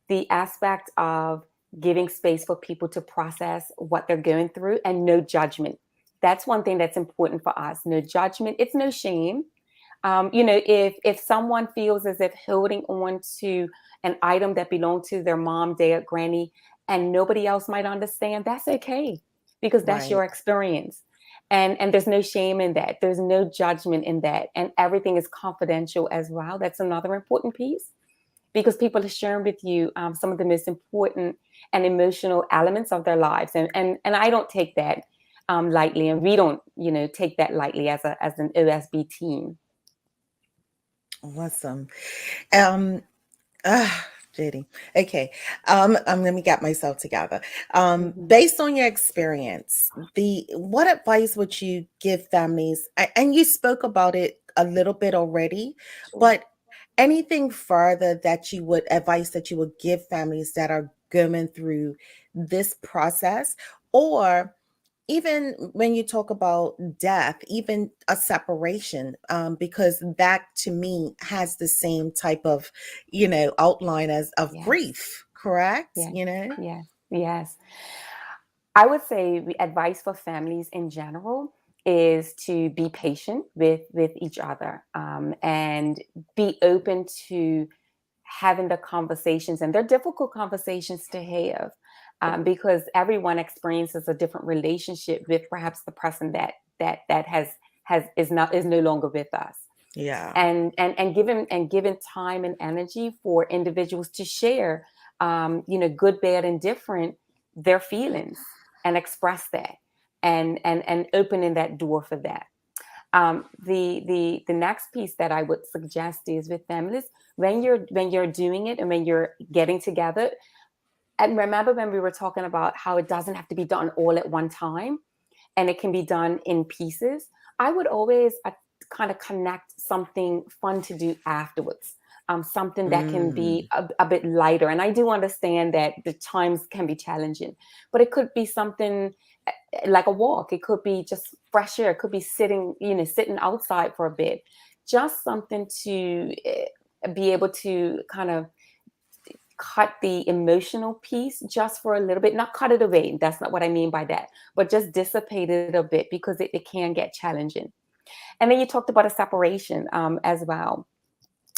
the aspect of giving space for people to process what they're going through and no judgment. That's one thing that's important for us. No judgment. It's no shame. You know, if someone feels as if holding on to an item that belonged to their mom, dad, granny, and nobody else might understand, that's okay, because that's your experience. And there's no shame in that. There's no judgment in that. And everything is confidential as well. That's another important piece, because people are sharing with you some of the most important and emotional elements of their lives. And I don't take that lightly. And we don't, you know, take that lightly as an OSB team. Awesome. Jodi. Okay. Let me get myself together. Mhm. Based on your experience, what advice would you give families? And you spoke about it a little bit already, Sure. but anything further that you would advice that you would give families that are going through this process, or even when you talk about death, even a separation, because that to me has the same type of, outline as of Yes. grief, correct? Yes. Yes. Yes. I would say the advice for families in general is to be patient with each other, and be open to having the conversations, and they're difficult conversations to have, because everyone experiences a different relationship with perhaps the person that is no longer with us, Yeah. and given time and energy for individuals to share, good, bad, and different, their feelings, and express that, and opening that door for that. The next piece that I would suggest is with families, when you're doing it and when you're getting together, and remember when we were talking about how it doesn't have to be done all at one time, and it can be done in pieces. I would always kind of connect something fun to do afterwards, something that can be a bit lighter. And I do understand that the times can be challenging, but it could be something like a walk. It could be just fresh air. It could be sitting outside for a bit. Just something to be able to kind of cut the emotional piece just for a little bit, not cut it away. That's not what I mean by that, but just dissipate it a bit, because it can get challenging. And then you talked about a separation, as well.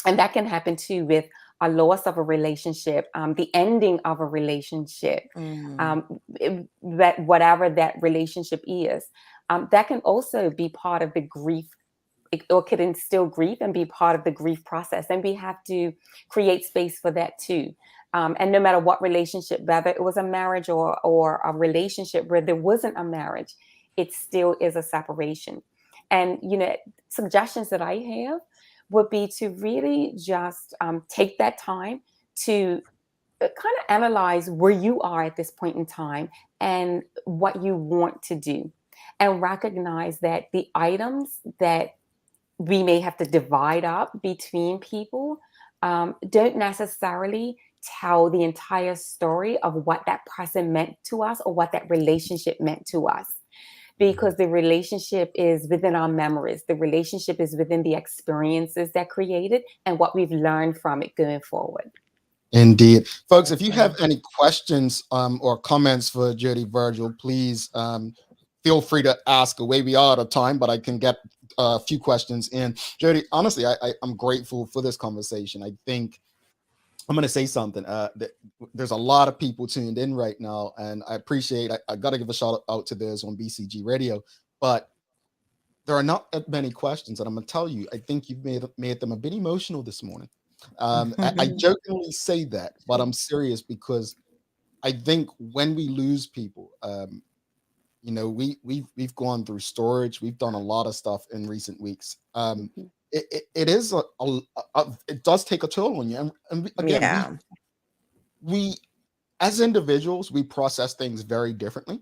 And that can happen too with a loss of a relationship, the ending of a relationship, whatever that relationship is. That can also be part of the grief, or could instill grief and be part of the grief process. And we have to create space for that too. And no matter what relationship, whether it was a marriage or a relationship where there wasn't a marriage, it still is a separation. And, suggestions that I have would be to really just take that time to kind of analyze where you are at this point in time and what you want to do, and recognize that the items that we may have to divide up between people don't necessarily tell the entire story of what that person meant to us or what that relationship meant to us. Because the relationship is within our memories, the relationship is within the experiences that created and what we've learned from it going forward. Indeed. Folks, if you have any questions or comments for Jodi Virgil, please feel free to ask away. We are out of time, but I can get a few questions in. Jodi, honestly, I'm grateful for this conversation. I think I'm going to say something. There's a lot of people tuned in right now, and I appreciate. I got to give a shout out to those on BCG Radio, but there are not that many questions, and I'm going to tell you. I think you've made them a bit emotional this morning. I jokingly say that, but I'm serious, because I think when we lose people, we've gone through storage. We've done a lot of stuff in recent weeks. It is it does take a toll on you. And again, Yeah. we as individuals, we process things very differently.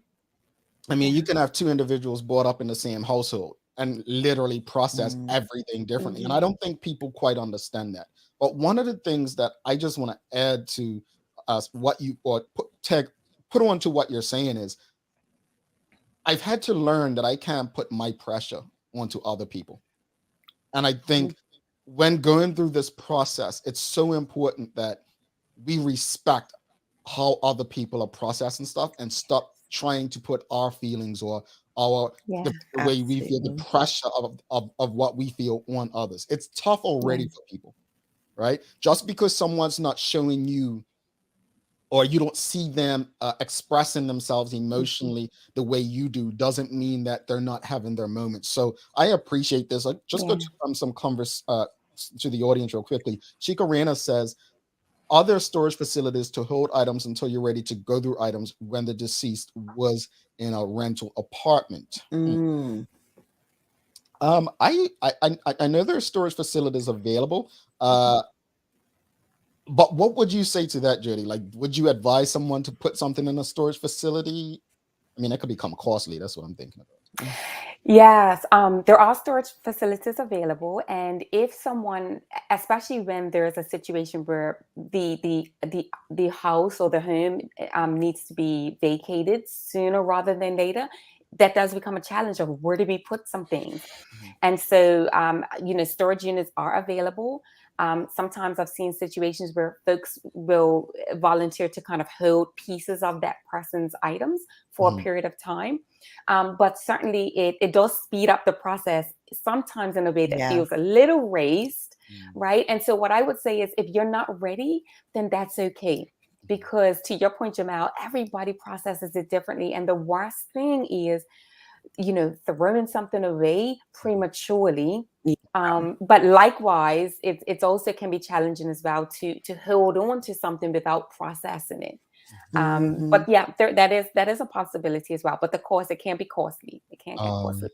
I mean, you can have two individuals brought up in the same household and literally process everything differently. And I don't think people quite understand that. But one of the things that I just want to add to what you or put on to what you're saying is, I've had to learn that I can't put my pressure onto other people. And I think when going through this process, it's so important that we respect how other people are processing stuff and stop trying to put our feelings or the way we feel, the pressure of what we feel on others. It's tough already for people, right? Just because someone's not showing you, or you don't see them expressing themselves emotionally the way you do, doesn't mean that they're not having their moments. So I appreciate this. I just go to some converse to the audience real quickly. Chica Rena says, are there storage facilities to hold items until you're ready to go through items when the deceased was in a rental apartment? I know there are storage facilities available. But what would you say to that, Jodi? Like, would you advise someone to put something in a storage facility? I mean, that could become costly. That's what I'm thinking about. Yes, there are storage facilities available, and if someone, especially when there's a situation where the house or the home needs to be vacated sooner rather than later, that does become a challenge of where do we put some things. And so, storage units are available. Sometimes I've seen situations where folks will volunteer to kind of hold pieces of that person's items for a period of time. But certainly it does speed up the process, sometimes in a way that feels a little raced, right? And so what I would say is if you're not ready, then that's okay. Because to your point, Jamal, everybody processes it differently. And the worst thing is, throwing something away prematurely. But likewise, it's also can be challenging as well to hold on to something without processing it. But yeah, that is a possibility as well. But of course, it can be costly. It can get costly.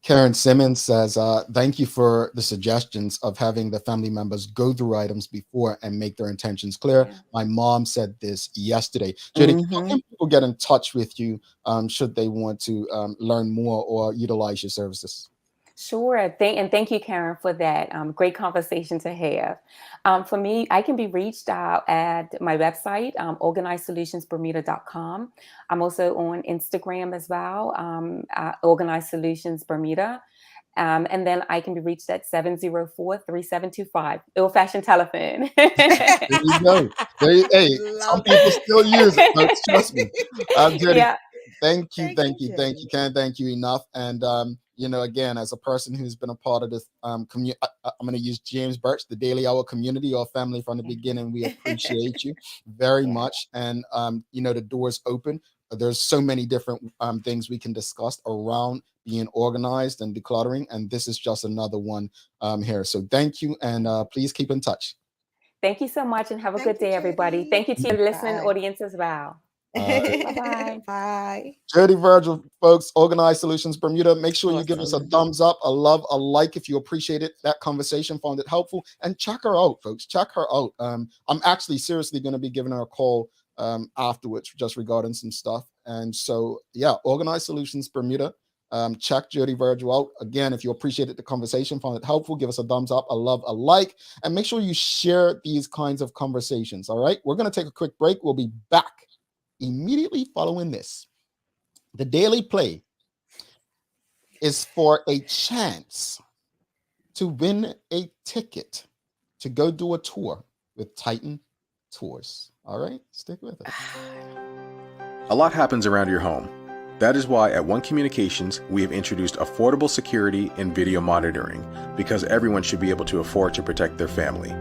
Karen Simmons says, thank you for the suggestions of having the family members go through items before and make their intentions clear. Yeah. My mom said this yesterday. Jodi, how can people get in touch with you should they want to learn more or utilize your services? Sure. Thank you, Karen, for that great conversation to have. For me, I can be reached out at my website, organizesolutionsbermuda.com. I'm also on Instagram as well, Organize Solutions Bermuda. And then I can be reached at 704-3725, old-fashioned telephone. There you go. Hey, some people still use it, folks. Trust me. Jodi, thank you, Karen. Thank you enough. And again, as a person who's been a part of this community, I'm going to use James Birch, the Daily Hour community or family from the beginning. We appreciate you very much. And, the door's open. There's so many different things we can discuss around being organized and decluttering. And this is just another one here. So thank you. And please keep in touch. Thank you so much. And have a good day, everybody. Thank you to your listening audience as well. Bye-bye. Bye. Jodi Virgil, folks, Organize Solutions Bermuda. Make sure you give us a thumbs up, a love, a like if you appreciated that conversation, found it helpful, and check her out, folks. Check her out. I'm actually seriously going to be giving her a call afterwards, just regarding some stuff. And so, Organize Solutions Bermuda. Check Jodi Virgil out. Again, if you appreciated the conversation, found it helpful, give us a thumbs up, a love, a like, and make sure you share these kinds of conversations. All right, we're going to take a quick break. We'll be back immediately following this. The Daily Play is for a chance to win a ticket to go do a tour with Titan Tours. All right, stick with it. A lot happens around your home. That is why at One Communications, we have introduced affordable security and video monitoring, because everyone should be able to afford to protect their family.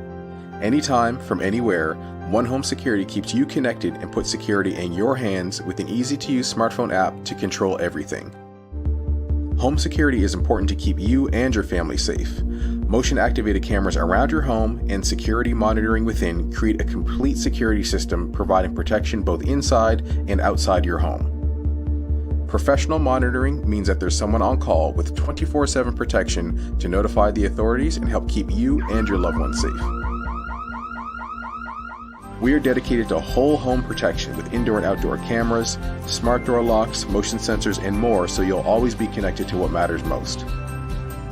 Anytime, from anywhere, One Home Security keeps you connected and puts security in your hands with an easy-to-use smartphone app to control everything. Home security is important to keep you and your family safe. Motion-activated cameras around your home and security monitoring within create a complete security system providing protection both inside and outside your home. Professional monitoring means that there's someone on call with 24/7 protection to notify the authorities and help keep you and your loved ones safe. We are dedicated to whole home protection with indoor and outdoor cameras, smart door locks, motion sensors, and more, so you'll always be connected to what matters most.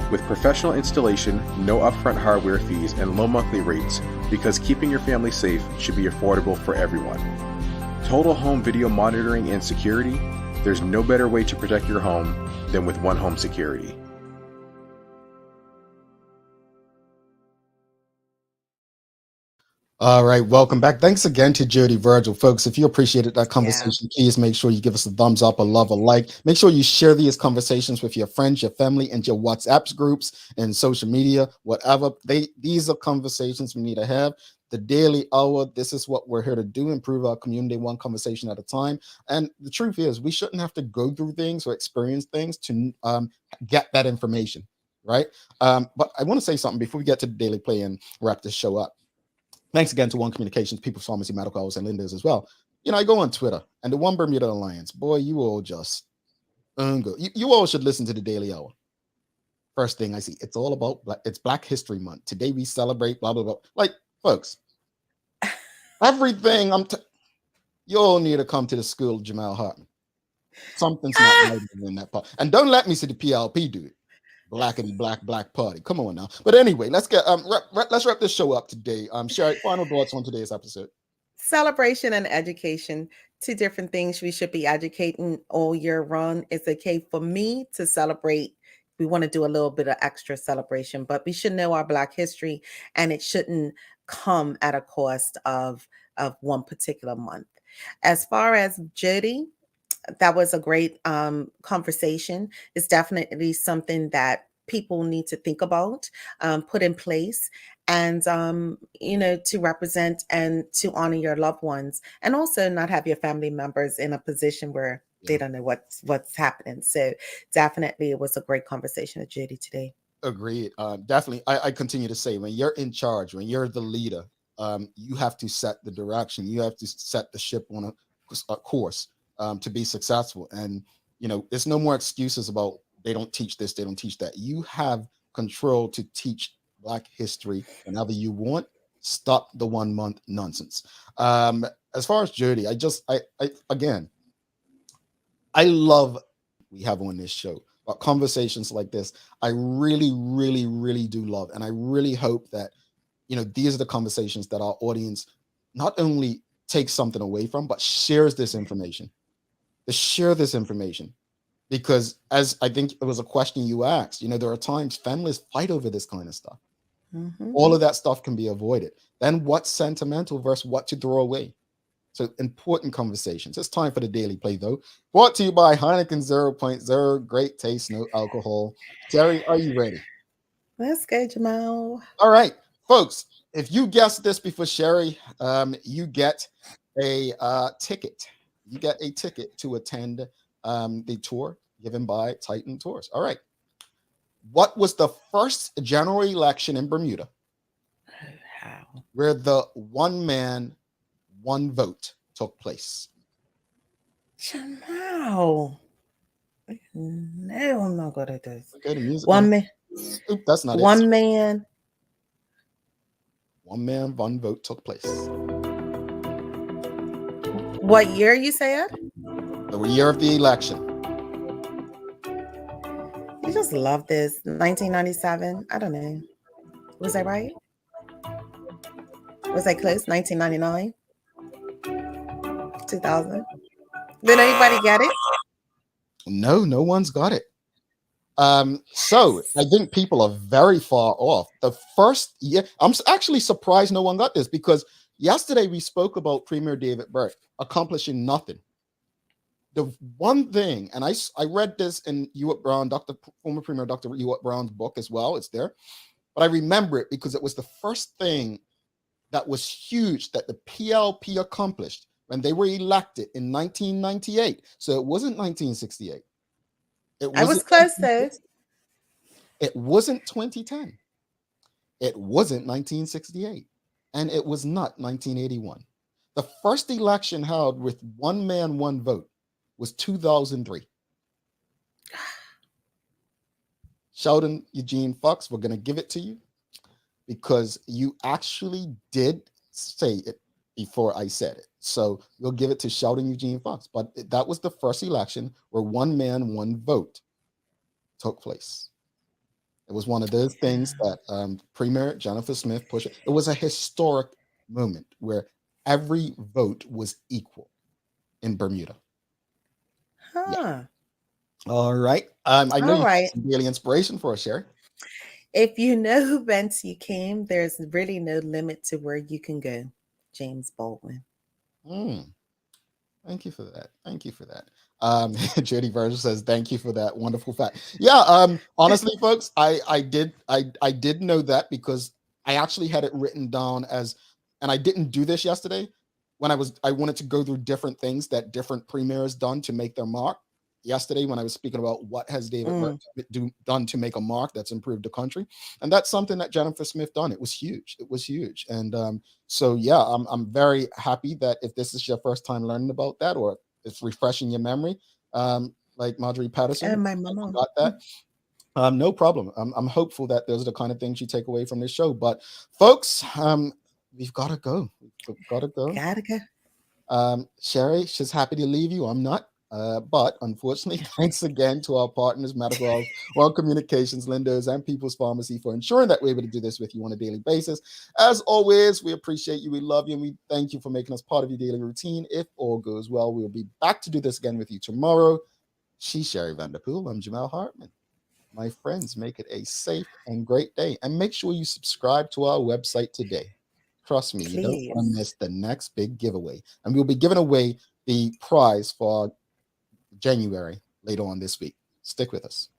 With professional installation, no upfront hardware fees, and low monthly rates, because keeping your family safe should be affordable for everyone. Total home video monitoring and security, there's no better way to protect your home than with One Home Security. All right, welcome back. Thanks again to Jodi Virgil. Folks, if you appreciated that conversation, please make sure you give us a thumbs up, a love, a like. Make sure you share these conversations with your friends, your family, and your WhatsApp groups and social media, whatever. These are conversations we need to have. The Daily Hour, this is what we're here to do, improve our community one conversation at a time. And the truth is, we shouldn't have to go through things or experience things to get that information, right? But I want to say something before we get to the Daily Play and wrap this show up. Thanks again to One Communications, People's Pharmacy, Medical House, and Linda's as well. I go on Twitter and the One Bermuda Alliance. Boy, you all just you all should listen to the Daily Hour. First thing I see, it's all about it's Black History Month. Today we celebrate blah blah blah. Like, folks, Everything you all need to come to the school of Jamal Hartman. Something's not right in that part. And don't let me see the PLP do it. Black party. Come on now. But anyway, let's get let's wrap this show up today. Sherry, final thoughts on today's episode. Celebration and education, two different things we should be educating all year round. It's okay for me to celebrate. We want to do a little bit of extra celebration, but we should know our Black history, and it shouldn't come at a cost of one particular month. As far as Jodi, that was a great conversation. It's definitely something that people need to think about, put in place, and to represent and to honor your loved ones, and also not have your family members in a position where they don't know what's happening. So definitely it was a great conversation with Jodi today. Agreed. Definitely. I continue to say, when you're in charge, when you're the leader, you have to set the direction. You have to set the ship on a course to be successful. And, there's no more excuses about they don't teach this, they don't teach that. You have control to teach Black history whenever you want. Stop the 1 month nonsense. As far as Jodi, I love we have on this show, but conversations like this, I really, really, really do love. And I really hope that, these are the conversations that our audience not only takes something away from, but shares this information. To share this information. Because as I think it was a question you asked, there are times families fight over this kind of stuff. Mm-hmm. All of that stuff can be avoided. Then what's sentimental versus what to throw away? So important conversations. It's time for the Daily Play, though. Brought to you by Heineken 0.0. Great taste, no alcohol. Terry, are you ready? Let's go, Jamal. All right, folks. If you guessed this before Sherry, you get a ticket. You get a ticket to attend the tour given by Titan Tours. All right. What was the first general election in Bermuda where the one man, one vote took place? Jamal. No, I'm not good at this. Okay, the music. One man. Oop, that's not one it. Man. One man, one vote took place. What year you said? The year of the election. You just love this. 1997. I don't know. Was that right? Was I close? 1999? 2000? Did anybody get it? No one's got it. So I think people are very far off. The first year, I'm actually surprised no one got this, because yesterday we spoke about Premier David Burke accomplishing nothing. The one thing, and I read this in Ewart Brown, former Premier Dr. Ewart Brown's book as well. It's there, but I remember it because it was the first thing that was huge that the PLP accomplished when they were elected in 1998. So it wasn't 1968. I was close though. It wasn't 2010. It wasn't 1968. And it was not 1981. The first election held with one man, one vote was 2003. Sheldon Eugene Fox, we're going to give it to you because you actually did say it before I said it. So we'll give it to Sheldon Eugene Fox. But that was the first election where one man, one vote took place. It was one of those things that Premier Jennifer Smith pushed. It was a historic moment where every vote was equal in Bermuda. Huh. Yeah. All right. I know you have some daily inspiration for us, Sherry. If you know who whence you came, there's really no limit to where you can go. James Baldwin. Thank you for that. Thank you for that. Jodi Virgil says, thank you for that wonderful fact. Yeah, honestly, folks, I did know that because I actually had it written down as, and I didn't do this yesterday when I wanted to go through different things that different premiers done to make their mark. Yesterday, when I was speaking about what has David done to make a mark that's improved the country, and that's something that Jennifer Smith done. It was huge. It was huge, and so yeah, I'm very happy that if this is your first time learning about that, or it's refreshing your memory, like Marjorie Patterson, and my mama got that. No problem. I'm hopeful that those are the kind of things you take away from this show. But folks, we've got to go. We've got to go. Gotta go. Sherry, she's happy to leave you. I'm not. But unfortunately, thanks again to our partners, Medical Health, World Communications, Lindos, and People's Pharmacy for ensuring that we're able to do this with you on a daily basis. As always, we appreciate you, we love you, and we thank you for making us part of your daily routine. If all goes well, we'll be back to do this again with you tomorrow. She's Sherry Vanderpool. I'm Jamal Hartman. My friends, make it a safe and great day. And make sure you subscribe to our website today. Trust me, you don't want to miss the next big giveaway. And we'll be giving away the prize for January later on this week. Stick with us.